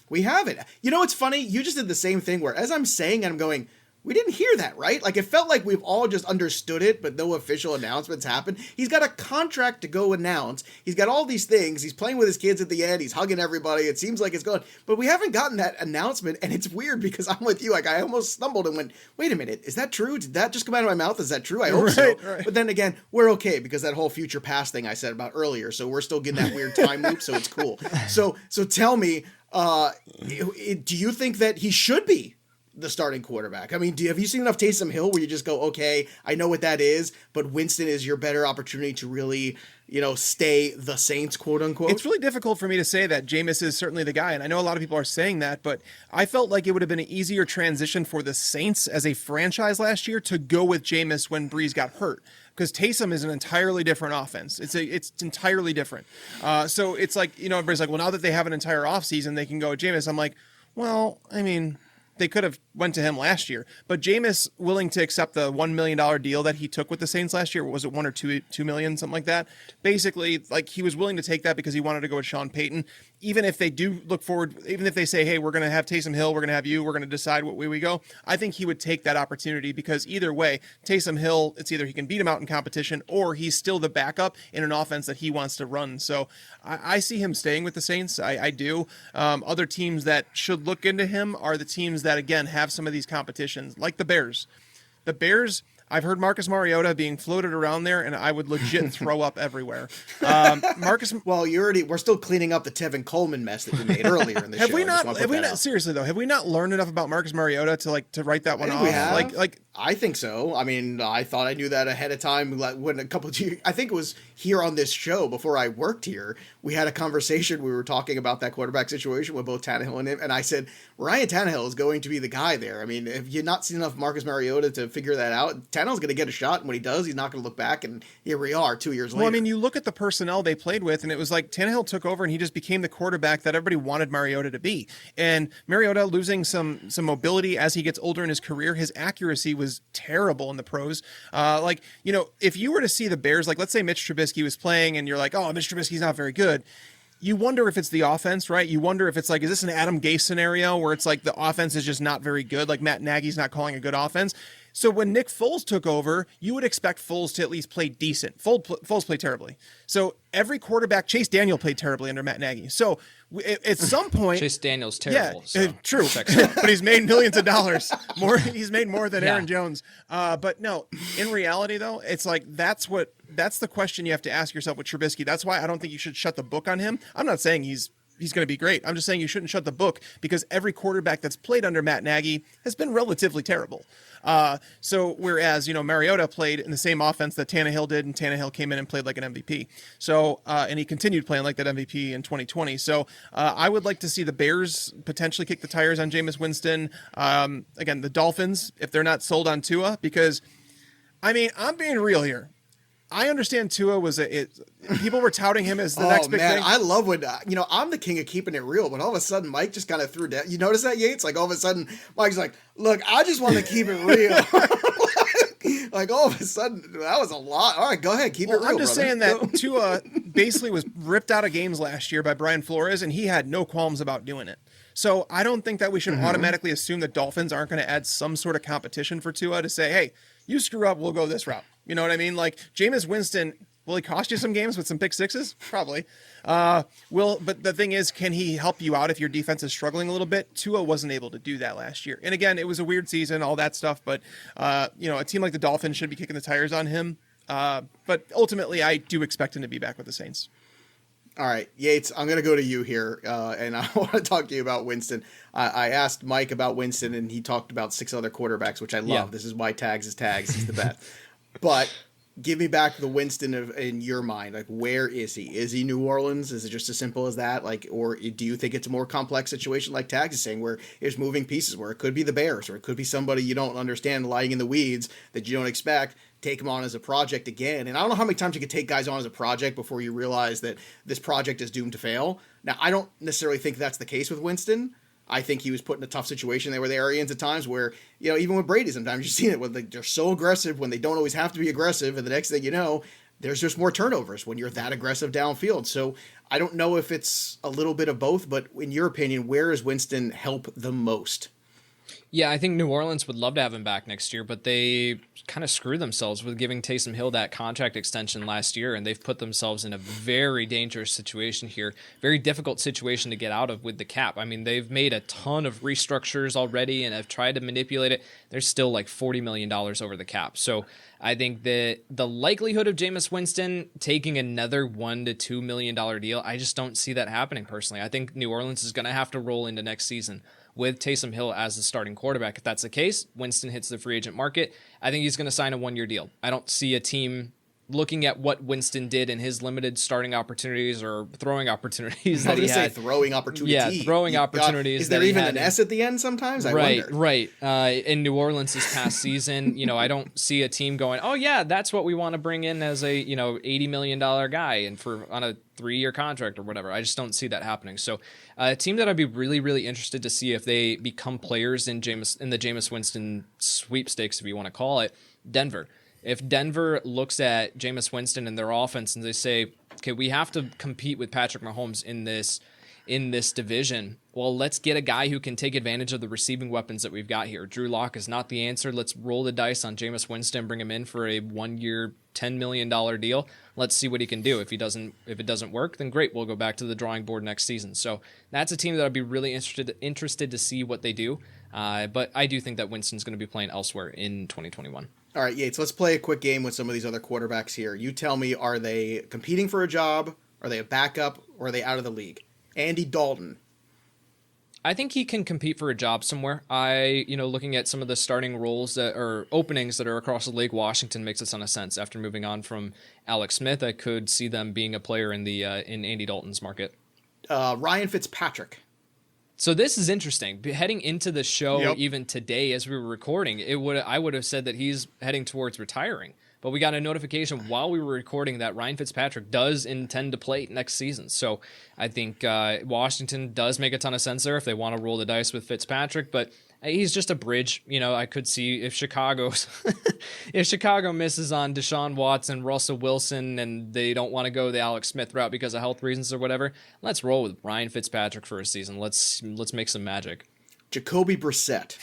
We haven't. You know what's funny? You just did the same thing where, as I'm saying, I'm going, we didn't hear that, right? Like, it felt like we've all just understood it, but no official announcements happened. He's got a contract to go announce. He's got all these things. He's playing with his kids at the end. He's hugging everybody. It seems like it's going. But we haven't gotten that announcement, and it's weird because I'm with you. Like, I almost stumbled and went, wait a minute. Is that true? Did that just come out of my mouth? Is that true? I hope so. Right. But then again, we're okay because that whole future past thing I said about earlier, so we're still getting that weird time loop, so it's cool. So tell me, do you think that he should be the starting quarterback? I mean, have you seen enough Taysom Hill where you just go, okay, I know what that is, but Winston is your better opportunity to really, stay the Saints, quote unquote? It's really difficult for me to say that Jameis is certainly the guy, and I know a lot of people are saying that, but I felt like it would have been an easier transition for the Saints as a franchise last year to go with Jameis when Brees got hurt, because Taysom is an entirely different offense. It's entirely different. So it's like, everybody's like, well, now that they have an entire offseason, they can go with Jameis. I'm like, well, I mean, they could have went to him last year, but Jameis willing to accept the $1 million deal that he took with the Saints last year. Was it 1 or 2 million, something like that? Basically, like, he was willing to take that because he wanted to go with Sean Payton. Even if they do look forward, even if they say, hey, we're going to have Taysom Hill, we're going to have you, we're going to decide what way we go, I think he would take that opportunity because either way, Taysom Hill, it's either he can beat him out in competition or he's still the backup in an offense that he wants to run. So I see him staying with the Saints. I do. Other teams that should look into him are the teams that, again, have some of these competitions, like the Bears. The Bears, I've heard Marcus Mariota being floated around there, and I would legit throw up everywhere. Well, we're still cleaning up the Tevin Coleman mess that we made earlier in the show. Have we not seriously though? Have we not learned enough about Marcus Mariota to write that one off? We have. I think so. I mean, I thought I knew that ahead of time. When I think it was here on this show before I worked here, we had a conversation. We were talking about that quarterback situation with both Tannehill and him, and I said Ryan Tannehill is going to be the guy there. I mean, have you not seen enough Marcus Mariota to figure that out? Tannehill's going to get a shot, and when he does, he's not going to look back. And here we are, 2 years later. Well, I mean, you look at the personnel they played with, and it was like Tannehill took over, and he just became the quarterback that everybody wanted Mariota to be. And Mariota losing some mobility as he gets older in his career, his accuracy was terrible in the pros. If you were to see the Bears, like let's say Mitch Trubisky was playing, and you're like, oh, Mitch Trubisky's not very good. You wonder if it's the offense, right? You wonder if it's like, is this an Adam Gase scenario where it's like the offense is just not very good? Like Matt Nagy's not calling a good offense. So when Nick Foles took over, you would expect Foles to at least play decent. Foles played terribly. So every quarterback, Chase Daniel played terribly under Matt Nagy. So at some point, Chase Daniel's terrible. Yeah, true. But he's made millions of dollars. He's made more than Aaron Jones. But no, in reality though, it's like that's the question you have to ask yourself with Trubisky. That's why I don't think you should shut the book on him. I'm not saying he's going to be great. I'm just saying you shouldn't shut the book because every quarterback that's played under Matt Nagy has been relatively terrible. So whereas, Mariota played in the same offense that Tannehill did, and Tannehill came in and played like an MVP. So, and he continued playing like that MVP in 2020. So, I would like to see the Bears potentially kick the tires on Jameis Winston. Again, the Dolphins, if they're not sold on Tua, because I mean, I'm being real here. I understand Tua people were touting him as the next big thing. I love when, I'm the king of keeping it real, but all of a sudden Mike just kind of threw down. You notice that, Yates? Like all of a sudden Mike's like, look, I just want to keep it real. Like all of a sudden, that was a lot. All right, go ahead, keep it real. I'm just brother. saying that Tua basically was ripped out of games last year by Brian Flores, and he had no qualms about doing it. So I don't think that we should automatically assume that Dolphins aren't going to add some sort of competition for Tua to say, hey, you screw up, we'll go this route. You know what I mean? Like Jameis Winston, will he cost you some games with some pick sixes? Probably. But the thing is, can he help you out if your defense is struggling a little bit? Tua wasn't able to do that last year. And again, it was a weird season, all that stuff. But, a team like the Dolphins should be kicking the tires on him. But ultimately, I do expect him to be back with the Saints. All right, Yates, I'm going to go to you here, and I want to talk to you about Winston. I asked Mike about Winston, and he talked about 6 other quarterbacks, which I love. Yeah. This is why Tags is Tags. He's the best. But give me back the Winston in your mind. Like, where is he? Is he New Orleans? Is it just as simple as that? Like, or do you think it's a more complex situation like Tags is saying, where there's moving pieces, where it could be the Bears, or it could be somebody you don't understand lying in the weeds that you don't expect? take him on as a project again. And I don't know how many times you could take guys on as a project before you realize that this project is doomed to fail. Now, I don't necessarily think that's the case with Winston. I think he was put in a tough situation there with Arians at times where, even with Brady, sometimes you've seen it when they're so aggressive when they don't always have to be aggressive. And the next thing you know, there's just more turnovers when you're that aggressive downfield. So I don't know if it's a little bit of both, but in your opinion, where does Winston help the most? Yeah, I think New Orleans would love to have him back next year, but they kind of screwed themselves with giving Taysom Hill that contract extension last year, and they've put themselves in a very dangerous situation here, very difficult situation to get out of with the cap. I mean, they've made a ton of restructures already and have tried to manipulate it. They're still like $40 million over the cap. So I think that the likelihood of Jameis Winston taking another $1 to $2 million deal, I just don't see that happening personally. I think New Orleans is going to have to roll into next season with Taysom Hill as the starting quarterback. If that's the case, Winston hits the free agent market. I think he's going to sign a 1-year deal. I don't see a team looking at what Winston did in his limited starting opportunities or throwing opportunities that he had. Throwing opportunities. Yeah, throwing opportunities. Is there even an S at the end sometimes? I wonder. Right. In New Orleans this past season, I don't see a team going, oh yeah, that's what we want to bring in as a, $80 million guy and on a 3-year contract or whatever. I just don't see that happening. So a team that I'd be really, really interested to see if they become players in the Jameis Winston sweepstakes, if you want to call it, Denver. If Denver looks at Jameis Winston and their offense and they say, okay, we have to compete with Patrick Mahomes in this division, well, let's get a guy who can take advantage of the receiving weapons that we've got here. Drew Lock is not the answer. Let's roll the dice on Jameis Winston, bring him in for a 1-year, $10 million deal. Let's see what he can do. If it doesn't work, then great. We'll go back to the drawing board next season. So that's a team that I'd be really interested to see what they do. But I do think that Winston's going to be playing elsewhere in 2021. All right, Yates, let's play a quick game with some of these other quarterbacks here. You tell me, are they competing for a job? Are they a backup? Or are they out of the league? Andy Dalton. I think he can compete for a job somewhere. Looking at some of the starting roles or openings that are across the league, Washington makes a ton of sense. After moving on from Alex Smith, I could see them being a player in in Andy Dalton's market. Ryan Fitzpatrick. So this is interesting. Heading into the show, even today as we were recording, I would have said that he's heading towards retiring. But we got a notification while we were recording that Ryan Fitzpatrick does intend to play next season. So I think Washington does make a ton of sense there if they want to roll the dice with Fitzpatrick. But he's just a bridge. I could see if Chicago misses on Deshaun Watson, Russell Wilson, and they don't want to go the Alex Smith route because of health reasons or whatever, let's roll with Ryan Fitzpatrick for a season. Let's make some magic. Jacoby Brissett.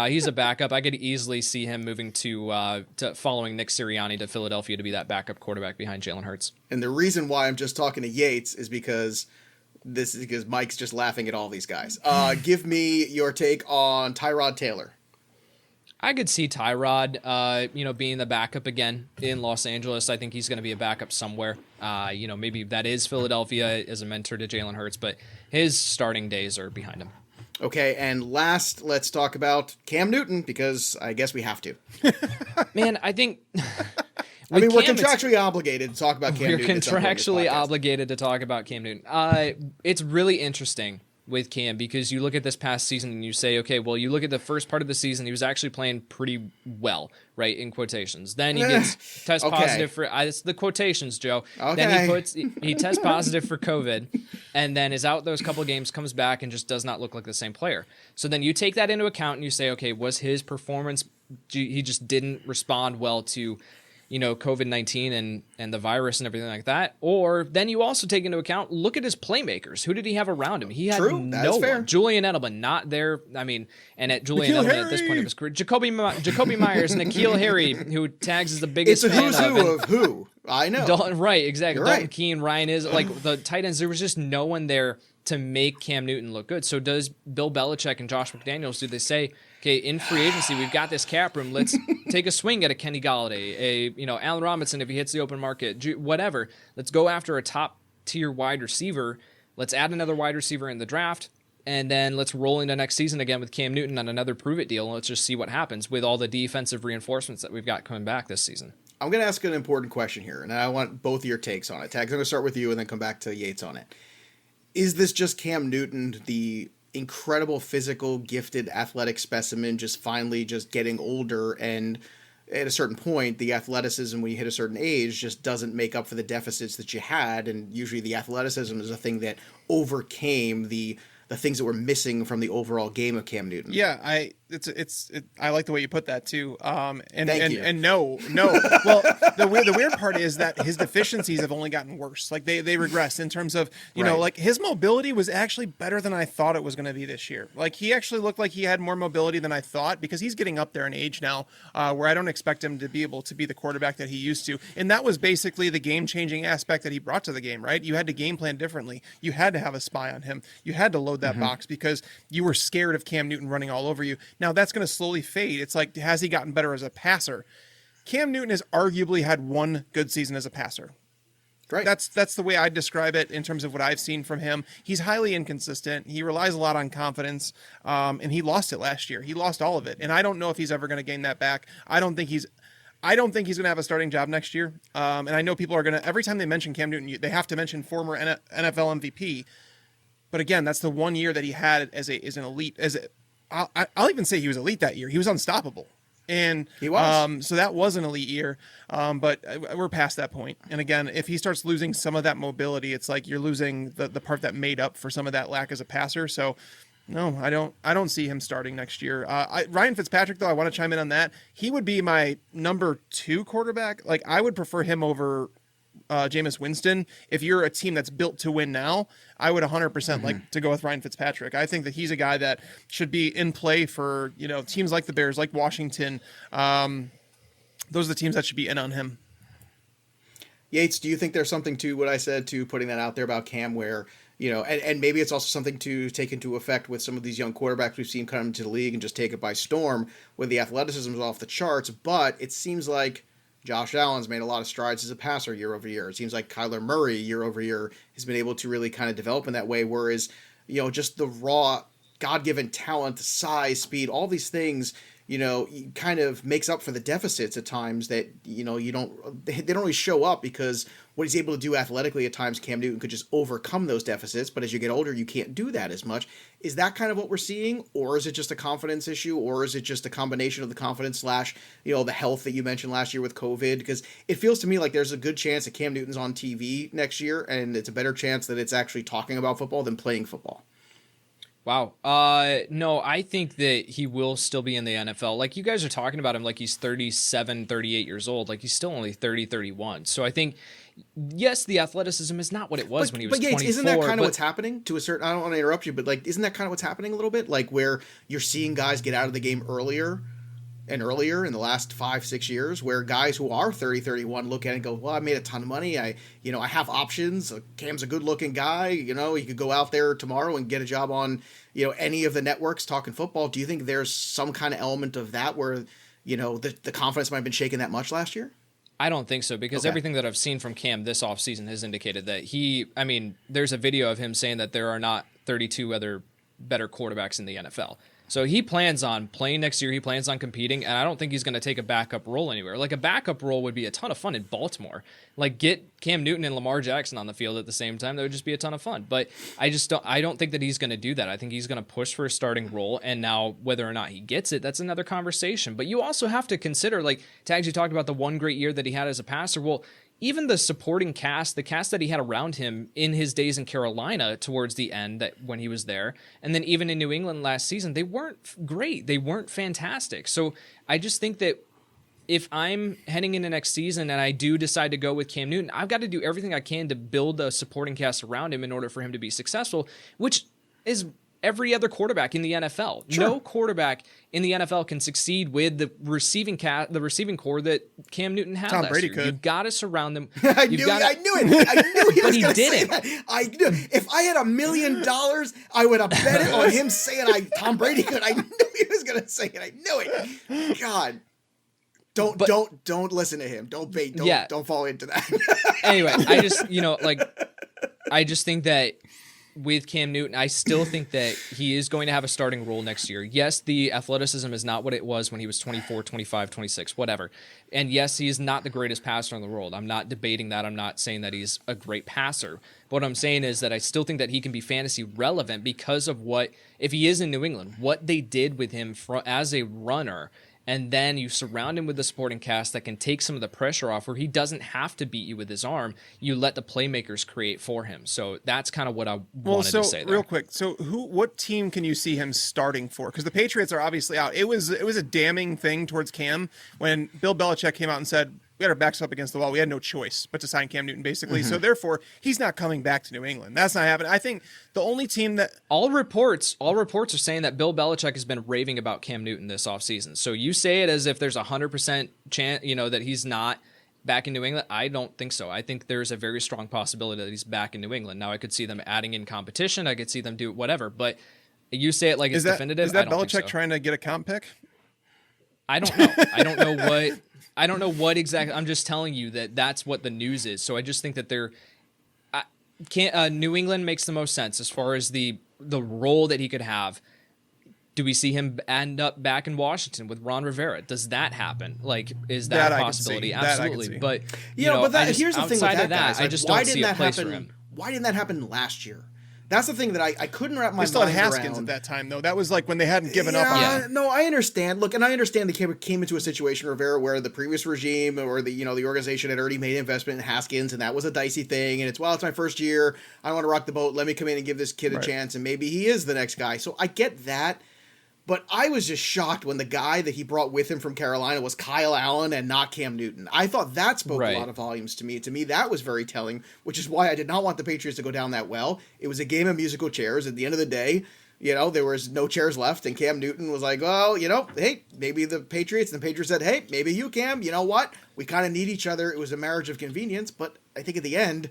He's a backup. I could easily see him moving to following Nick Sirianni to Philadelphia to be that backup quarterback behind Jalen Hurts. And the reason why I'm just talking to Yates is because Mike's just laughing at all these guys. Give me your take on Tyrod Taylor. I could see Tyrod, being the backup again in Los Angeles. I think he's going to be a backup somewhere. Maybe that is Philadelphia as a mentor to Jalen Hurts, but his starting days are behind him. Okay, and last, let's talk about Cam Newton, because I guess we have to. Man, I think... we're contractually obligated to talk about Cam Newton. We're contractually obligated to talk about Cam Newton. It's really interesting with Cam because you look at this past season and you say, okay, well, you look at the first part of the season, he was actually playing pretty well, right, in quotations. Then he gets test positive for it's the quotations, Joe. Okay. Then he tests positive for COVID and then is out those couple of games, comes back and just does not look like the same player. So then you take that into account and you say, okay, was his performance, he just didn't respond well to COVID-19 and the virus and everything like that. Or then you also take into account, look at his playmakers. Who did he have around him? He had no one. Julian Edelman, not there. And at Julian Edelman at this point of his career, Jacoby Myers, N'Keal Harry, who tags as the biggest fan who's who of who. I know. Right, exactly. You're Dalton right. Keene, Ryan is, the tight ends, there was just no one there to make Cam Newton look good. So does Bill Belichick and Josh McDaniels, do they say, okay, in free agency, we've got this cap room. Let's take a swing at a Kenny Golladay, Allen Robinson if he hits the open market, whatever. Let's go after a top-tier wide receiver. Let's add another wide receiver in the draft, and then let's roll into next season again with Cam Newton on another prove-it deal, and let's just see what happens with all the defensive reinforcements that we've got coming back this season. I'm going to ask an important question here, and I want both of your takes on it. Tags, I'm going to start with you and then come back to Yates on it. Is this just Cam Newton, the incredible physical, gifted, athletic specimen, just finally just getting older and at a certain point, the athleticism when you hit a certain age just doesn't make up for the deficits that you had. And usually the athleticism is a thing that overcame the things that were missing from the overall game of Cam Newton. Yeah, I like the way you put that too. Thank you. And no. Well, the weird part is that his deficiencies have only gotten worse. Like they regressed in terms of, you know, like his mobility was actually better than I thought it was going to be this year. Like he actually looked like he had more mobility than I thought, because he's getting up there in age now, where I don't expect him to be able to be the quarterback that he used to. And that was basically the game-changing aspect that he brought to the game, right? You had to game plan differently. You had to have a spy on him. You had to load that box because you were scared of Cam Newton running all over you. Now that's going to slowly fade. It's like, has he gotten better as a passer? Cam Newton has arguably had one good season as a passer. Right. That's the way I'd describe it in terms of what I've seen from him. He's highly inconsistent. He relies a lot on confidence, and he lost it last year. He lost all of it, and I don't know if he's ever going to gain that back. I don't think he's going to have a starting job next year. And I know people are going to, every time they mention Cam Newton, they have to mention former NFL MVP. But again, that's the one year that he had as an elite. I'll even say he was elite that year. He was unstoppable. And he was. So that was an elite year. But we're past that point. And again, if he starts losing some of that mobility, it's like you're losing the part that made up for some of that lack as a passer. So no, I don't see him starting next year. Ryan Fitzpatrick, though, I want to chime in on that. He would be my number 2 quarterback. Like, I would prefer him over Jameis Winston. If you're a team that's built to win now, I would 100% like to go with Ryan Fitzpatrick. I think that he's a guy that should be in play for, you know, teams like the Bears, like Washington. Those are the teams that should be in on him. Yates, do you think there's something to what I said, to putting that out there about Cam, where, you know, and maybe it's also something to take into effect with some of these young quarterbacks we've seen come into the league and just take it by storm, where the athleticism is off the charts, but it seems like Josh Allen's made a lot of strides as a passer year over year. It seems like Kyler Murray year over year has been able to really kind of develop in that way, whereas, you know, just the raw God-given talent, size, speed, all these things, you know, kind of makes up for the deficits at times that, you know, they don't really show up, because what he's able to do athletically at times, Cam Newton could just overcome those deficits. But as you get older, you can't do that as much. Is that kind of what we're seeing? Or is it just a confidence issue? Or is it just a combination of the confidence / you know, the health that you mentioned last year with COVID? Because it feels to me like there's a good chance that Cam Newton's on TV next year, and it's a better chance that it's actually talking about football than playing football. Wow. No, I think that he will still be in the NFL. Like, you guys are talking about him like he's 37, 38 years old. Like, he's still only 30, 31. So I think, yes, the athleticism is not what it was when he was 24. But Yates, isn't that kind of what's happening to a certain, I don't want to interrupt you, but like, isn't that kind of what's happening a little bit? Like, where you're seeing guys get out of the game earlier and earlier in the last 5-6 years, where guys who are 30, 31 look at it and go, well, I made a ton of money. I have options. Cam's a good looking guy. You know, he could go out there tomorrow and get a job on, you know, any of the networks talking football. Do you think there's some kind of element of that where, you know, the confidence might have been shaken that much last year? I don't think so, because everything that I've seen from Cam this offseason has indicated that there's a video of him saying that there are not 32 other better quarterbacks in the NFL. So he plans on playing next year. He plans on competing, and I don't think he's going to take a backup role anywhere. Like, a backup role would be a ton of fun in Baltimore. Like, get Cam Newton and Lamar Jackson on the field at the same time. That would just be a ton of fun. But I don't think that he's going to do that. I think he's going to push for a starting role, and now whether or not he gets it, that's another conversation. But you also have to consider, like, Tags, you talked about the one great year that he had as a passer. Well, even the supporting cast, the cast that he had around him in his days in Carolina towards the end, that when he was there, and then even in New England last season, they weren't great. They weren't fantastic. So I just think that if I'm heading into next season and I do decide to go with Cam Newton, I've got to do everything I can to build a supporting cast around him in order for him to be successful, which is every other quarterback in the NFL. Sure. No quarterback in the NFL can succeed with the receiving core that Cam Newton had. Tom last Brady year. could. You've got to surround them. I knew it. But he didn't. I knew. If I had $1 million, I would have bet it on him saying Tom Brady could. I knew he was going to say it. I knew it. God. Don't listen to him. Don't fall into that. Anyway, I just think that with Cam Newton, I still think that he is going to have a starting role next year. Yes, the athleticism is not what it was when he was 24, 25, 26, whatever. And yes, he is not the greatest passer in the world. I'm not debating that. I'm not saying that he's a great passer. But what I'm saying is that I still think that he can be fantasy relevant because of if he is in New England, what they did with him as a runner and then you surround him with the supporting cast that can take some of the pressure off, where he doesn't have to beat you with his arm. You let the playmakers create for him. So that's kind of what I wanted to say there. Real quick, so what team can you see him starting for? Because the Patriots are obviously out. It was a damning thing towards Cam when Bill Belichick came out and said, we had our backs up against the wall. We had no choice but to sign Cam Newton, basically. So therefore, he's not coming back to New England. That's not happening. I think the only team that all reports are saying that Bill Belichick has been raving about Cam Newton this offseason. So you say it as if there's 100% chance, that he's not back in New England. I don't think so. I think there's a very strong possibility that he's back in New England. Now, I could see them adding in competition. I could see them do whatever, but you say it like it's definitive. Is that I don't Belichick think so. Trying to get a comp pick? I don't know. I don't know what exactly. I'm just telling you that that's what the news is. So I just think that New England makes the most sense as far as the role that he could have. Do we see him end up back in Washington with Ron Rivera? Does that happen? Like, is that a possibility? Absolutely. But here's the thing with that, guys. I just don't see a place for him. Why didn't that happen last year? That's the thing that I couldn't wrap my mind around. They still had Haskins at that time, though. That was like when they hadn't given up on him. No, I understand. Look, and I understand they came into a situation, Rivera, where the previous regime or the organization had already made an investment in Haskins, and that was a dicey thing. And it's my first year. I don't want to rock the boat. Let me come in and give this kid a chance, and maybe he is the next guy. So I get that. But I was just shocked when the guy that he brought with him from Carolina was Kyle Allen and not Cam Newton. I thought that spoke a lot of volumes to me. To me, that was very telling, which is why I did not want the Patriots to go down that well. It was a game of musical chairs. At the end of the day, there was no chairs left, and Cam Newton was like, well, hey, maybe the Patriots. And the Patriots said, hey, maybe you, Cam. You know what? We kind of need each other. It was a marriage of convenience, but I think at the end,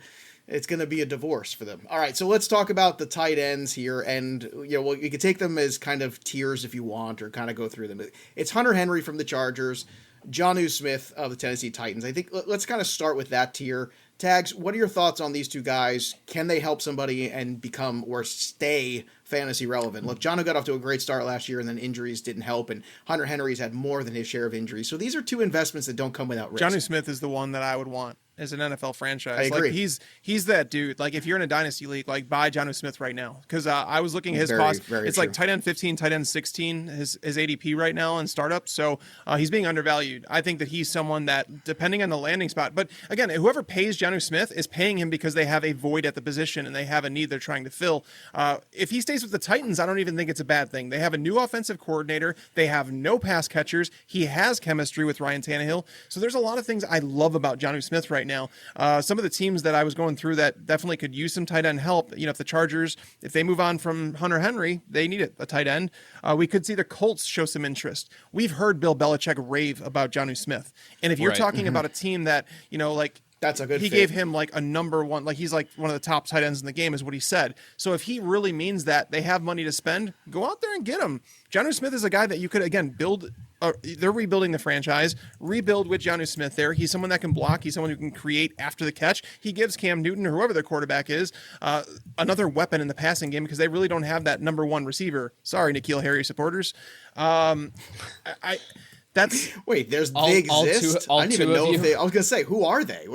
it's going to be a divorce for them. All right, so let's talk about the tight ends here, and you could take them as kind of tiers if you want, or kind of go through them. It's Hunter Henry from the Chargers, Jonnu Smith of the Tennessee Titans. I think let's kind of start with that tier. Tags, what are your thoughts on these two guys? Can they help somebody and become or stay fantasy relevant? Look, Jonnu got off to a great start last year, and then injuries didn't help, and Hunter Henry's had more than his share of injuries. So these are two investments that don't come without risk. Jonnu Smith is the one that I would want as an NFL franchise. I agree. Like he's that dude. Like if you're in a dynasty league, like buy Jonnu Smith right now, because I was looking at his cost. It's true. Like tight end 15, tight end 16 his ADP right now in startups. So he's being undervalued. I think that he's someone that, depending on the landing spot, but again, whoever pays Jonnu Smith is paying him because they have a void at the position and they have a need they're trying to fill. If he stays with the Titans, I don't even think it's a bad thing. They have a new offensive coordinator. They have no pass catchers. He has chemistry with Ryan Tannehill. So there's a lot of things I love about Jonnu Smith right now. Some of the teams that I was going through that definitely could use some tight end help. If the Chargers, if they move on from Hunter Henry, they need a tight end. We could see the Colts show some interest. We've heard Bill Belichick rave about Jonnu Smith. And if you're talking about a team that, that's a good He fit. gave him like a number one, like he's like one of the top tight ends in the game is what he said. So if he really means that they have money to spend, go out there and get him. Jonnu Smith is a guy that you could, again, build. They're rebuilding the franchise. Rebuild with Jonnu Smith there. He's someone that can block. He's someone who can create after the catch. He gives Cam Newton or whoever their quarterback is another weapon in the passing game because they really don't have that number one receiver. Sorry, N'Keal Harry supporters. Wait, they exist? I didn't even know if they. I was gonna say, who are they?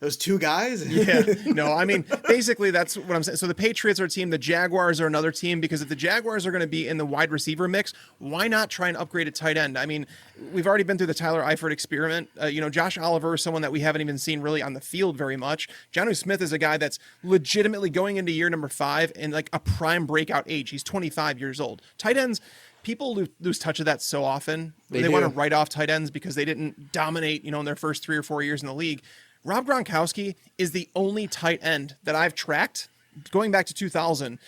Those two guys? Yeah, no, I mean, basically that's what I'm saying. So the Patriots are a team, the Jaguars are another team, because if the Jaguars are going to be in the wide receiver mix, why not try and upgrade a tight end? I mean, we've already been through the Tyler Eifert experiment. Josh Oliver is someone that we haven't even seen really on the field very much. Jonnu Smith is a guy that's legitimately going into year number 5 in like a prime breakout age. He's 25 years old. Tight ends, people lose touch of that so often. They want to write off tight ends because they didn't dominate, in their first 3 or 4 years in the league. Rob Gronkowski is the only tight end that I've tracked going back to 2000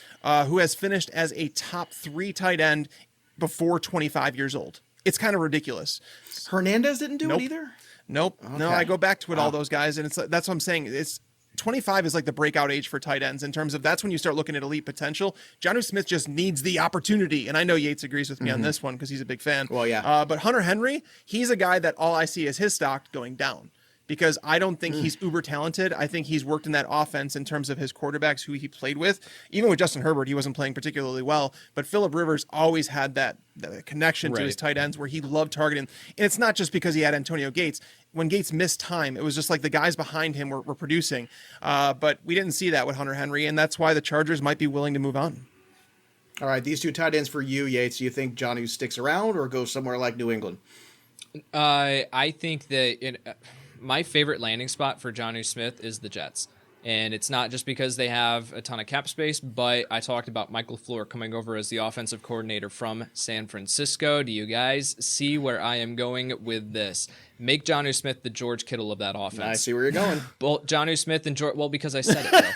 who has finished as a top 3 tight end before 25 years old. It's kind of ridiculous. Hernandez didn't do it either? Nope. Okay. No, I go back to it, all those guys, and that's what I'm saying. It's 25 is like the breakout age for tight ends in terms of that's when you start looking at elite potential. Jonnu Smith just needs the opportunity. And I know Yates agrees with me on this one because he's a big fan. Well, yeah. But Hunter Henry, he's a guy that all I see is his stock going down because I don't think he's uber talented. I think he's worked in that offense in terms of his quarterbacks who he played with. Even with Justin Herbert, he wasn't playing particularly well, but Phillip Rivers always had that connection to his tight ends where he loved targeting. And it's not just because he had Antonio Gates. When Gates missed time, it was just like the guys behind him were producing. But we didn't see that with Hunter Henry, and that's why the Chargers might be willing to move on. All right, these two tight ends for you, Yates. Do you think Jonnu sticks around or goes somewhere like New England? I think that my favorite landing spot for Jonnu Smith is the Jets. And it's not just because they have a ton of cap space, but I talked about Michael LaFleur coming over as the offensive coordinator from San Francisco. Do you guys see where I am going with this? Make Jonnu Smith the George Kittle of that offense. I see where you're going. Well, Jonnu Smith and George. Well, because I said it. Though.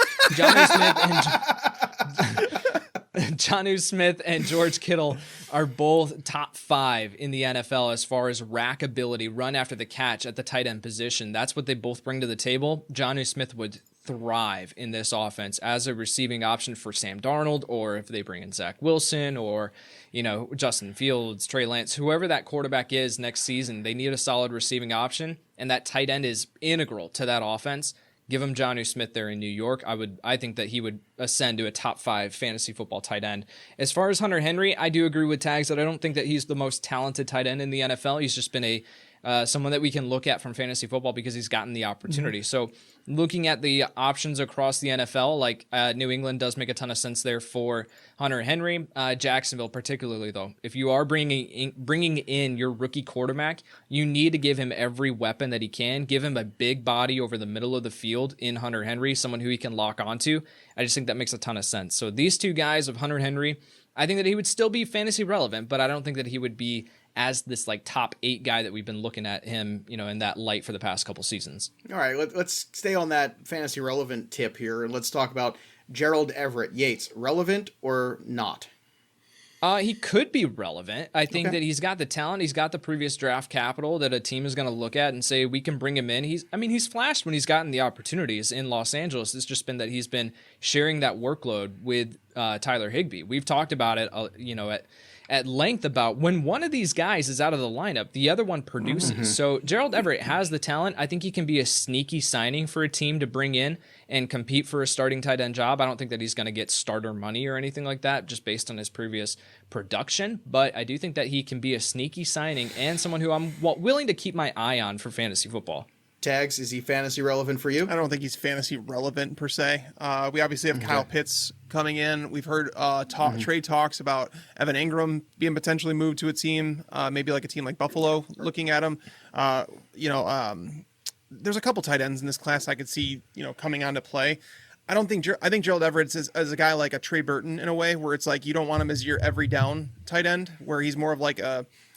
Jonnu Smith and George Kittle are both top 5 in the NFL as far as rack ability, run after the catch at the tight end position. That's what they both bring to the table. Jonnu Smith would thrive in this offense as a receiving option for Sam Darnold, or if they bring in Zach Wilson or, Justin Fields, Trey Lance, whoever that quarterback is next season, they need a solid receiving option, and that tight end is integral to that offense. Give him Jonnu Smith there in New York. I think that he would ascend to a top 5 fantasy football tight end. As far as Hunter Henry, I do agree with Tags that I don't think that he's the most talented tight end in the NFL. He's just been someone that we can look at from fantasy football because he's gotten the opportunity. Mm-hmm. So looking at the options across the NFL, like New England does make a ton of sense there for Hunter Henry. Jacksonville particularly, though, if you are bringing in your rookie quarterback, you need to give him every weapon that he can. Give him a big body over the middle of the field in Hunter Henry, someone who he can lock onto. I just think that makes a ton of sense. So these two guys of Hunter Henry, I think that he would still be fantasy relevant, but I don't think that he would be as this like top 8 guy that we've been looking at him, in that light for the past couple seasons. All right, let's stay on that fantasy relevant tip here, and let's talk about Gerald Everett. Yates, relevant or not? He could be relevant. I think that he's got the talent. He's got the previous draft capital that a team is going to look at and say, we can bring him in. He's flashed when he's gotten the opportunities in Los Angeles. It's just been that he's been sharing that workload with Tyler Higbee. We've talked about it, at length about when one of these guys is out of the lineup, the other one produces. Mm-hmm. So Gerald Everett has the talent. I think he can be a sneaky signing for a team to bring in and compete for a starting tight end job. I don't think that he's going to get starter money or anything like that just based on his previous production, but I do think that he can be a sneaky signing and someone who I'm willing to keep my eye on for fantasy football. Tags, is he fantasy relevant for you? I don't think he's fantasy relevant per se. We obviously have Kyle Pitts coming in. We've heard trade talks about Evan Ingram being potentially moved to a team, maybe like a team like Buffalo looking at him. There's a couple tight ends in this class I could see, coming on to play. I think Gerald Everett is as a guy like a Trey Burton in a way where it's like you don't want him as your every down tight end, where he's more of like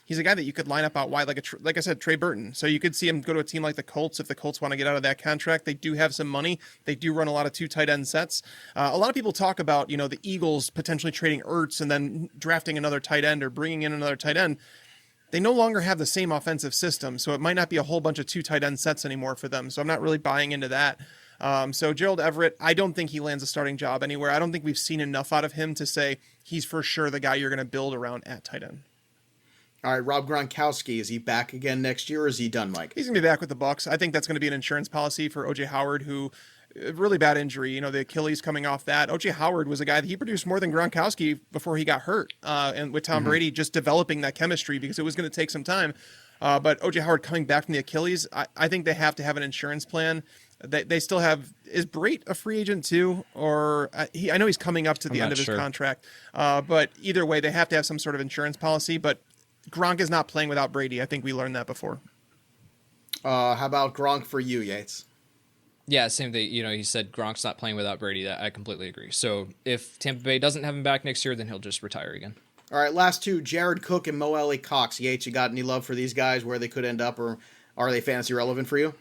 he's a guy that you could line up out wide, like I said, Trey Burton. So you could see him go to a team like the Colts if the Colts want to get out of that contract. They do have some money. They do run a lot of 2 tight end sets. A lot of people talk about, the Eagles potentially trading Ertz and then drafting another tight end or bringing in another tight end. They no longer have the same offensive system, so it might not be a whole bunch of 2 tight end sets anymore for them. So I'm not really buying into that. So Gerald Everett, I don't think he lands a starting job anywhere. I don't think we've seen enough out of him to say he's for sure the guy you're going to build around at tight end. All right, Rob Gronkowski, is he back again next year, or is he done, Mike? He's going to be back with the Bucs. I think that's going to be an insurance policy for O.J. Howard, who really bad injury. The Achilles coming off that. O.J. Howard was a guy that he produced more than Gronkowski before he got hurt, and with Tom Brady just developing that chemistry because it was going to take some time. But O.J. Howard coming back from the Achilles, I think they have to have an insurance plan. They still have. Is Brate a free agent too, or I know he's coming up to the end of his contract. But either way, they have to have some sort of insurance policy. But Gronk is not playing without Brady. I think we learned that before. How about Gronk for you, Yates? Yeah, same thing. He said Gronk's not playing without Brady. That I completely agree. So if Tampa Bay doesn't have him back next year, then he'll just retire again. All right, last 2, Jared Cook and Alie-Cox. Yates, you got any love for these guys, where they could end up, or are they fantasy relevant for you?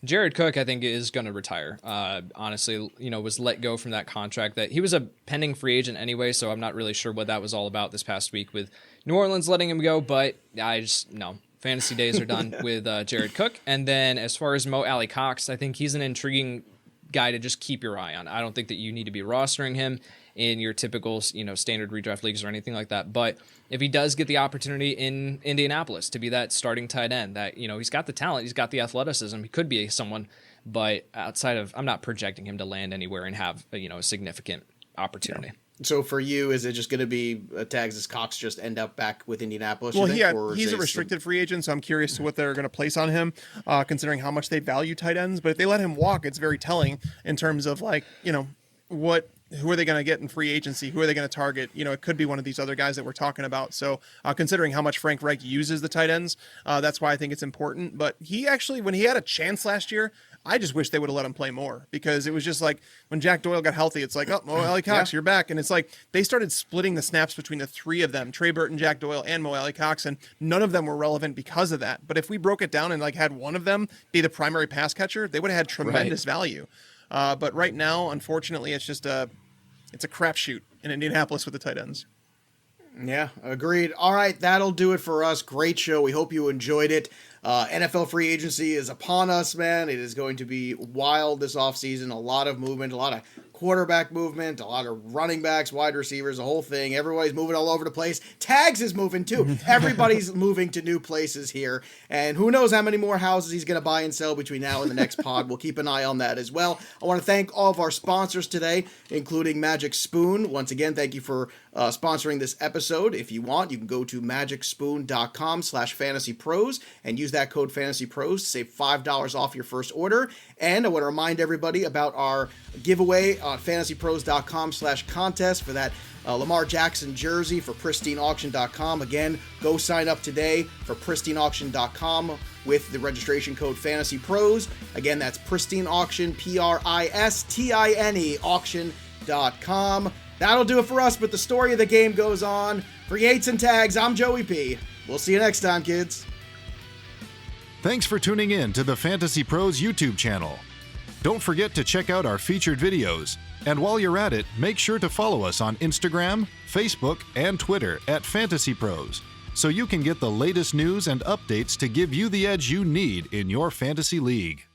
Jared Cook, I think, is going to retire. Honestly, was let go from that contract. That he was a pending free agent anyway, so I'm not really sure what that was all about this past week with New Orleans letting him go. But no. Fantasy days are done with Jared Cook. And then as far as Alie-Cox, I think he's an intriguing guy to just keep your eye on. I don't think that you need to be rostering him in your typical, standard redraft leagues or anything like that. But if he does get the opportunity in Indianapolis to be that starting tight end, that, he's got the talent, he's got the athleticism, he could be someone, but outside of, I'm not projecting him to land anywhere and have, a significant opportunity. Yeah. So for you, is it just going to be Tags as Cox just end up back with Indianapolis? Well, he's a restricted free agent, so I'm curious to what they're going to place on him, considering how much they value tight ends. But if they let him walk, it's very telling in terms of what who are they going to get in free agency? Who are they going to target? It could be one of these other guys that we're talking about. So considering how much Frank Reich uses the tight ends, that's why I think it's important. But he actually, when he had a chance last year, I just wish they would have let him play more, because it was just like when Jack Doyle got healthy, it's like, oh, Mo Alie-Cox, you're back. And it's like they started splitting the snaps between the three of them, Trey Burton, Jack Doyle, and Mo Alie-Cox, and none of them were relevant because of that. But if we broke it down and like had one of them be the primary pass catcher, they would have had tremendous value. But right now, unfortunately, it's just it's a crapshoot in Indianapolis with the tight ends. Yeah, agreed. All right, that'll do it for us. Great show. We hope you enjoyed it. NFL free agency is upon us, man. It is going to be wild this offseason. A lot of movement, a lot of quarterback movement, a lot of running backs, wide receivers, the whole thing. Everybody's moving all over the place. Tags is moving too. Everybody's moving to new places here. And who knows how many more houses he's going to buy and sell between now and the next pod. We'll keep an eye on that as well. I want to thank all of our sponsors today, including Magic Spoon. Once again, thank you for sponsoring this episode. If you want, you can go to magicspoon.com/fantasypros and use that code FANTASYPROS to save $5 off your first order. And I want to remind everybody about our giveaway on fantasypros.com/contest for that Lamar Jackson jersey for pristineauction.com. Again, go sign up today for pristineauction.com with the registration code FANTASYPROS. Again, that's pristineauction, PRISTINE, auction.com. That'll do it for us, but the story of the game goes on. For Yates and Tags, I'm Joey P. We'll see you next time, kids. Thanks for tuning in to the Fantasy Pros YouTube channel. Don't forget to check out our featured videos. And while you're at it, make sure to follow us on Instagram, Facebook, and Twitter at Fantasy Pros, so you can get the latest news and updates to give you the edge you need in your fantasy league.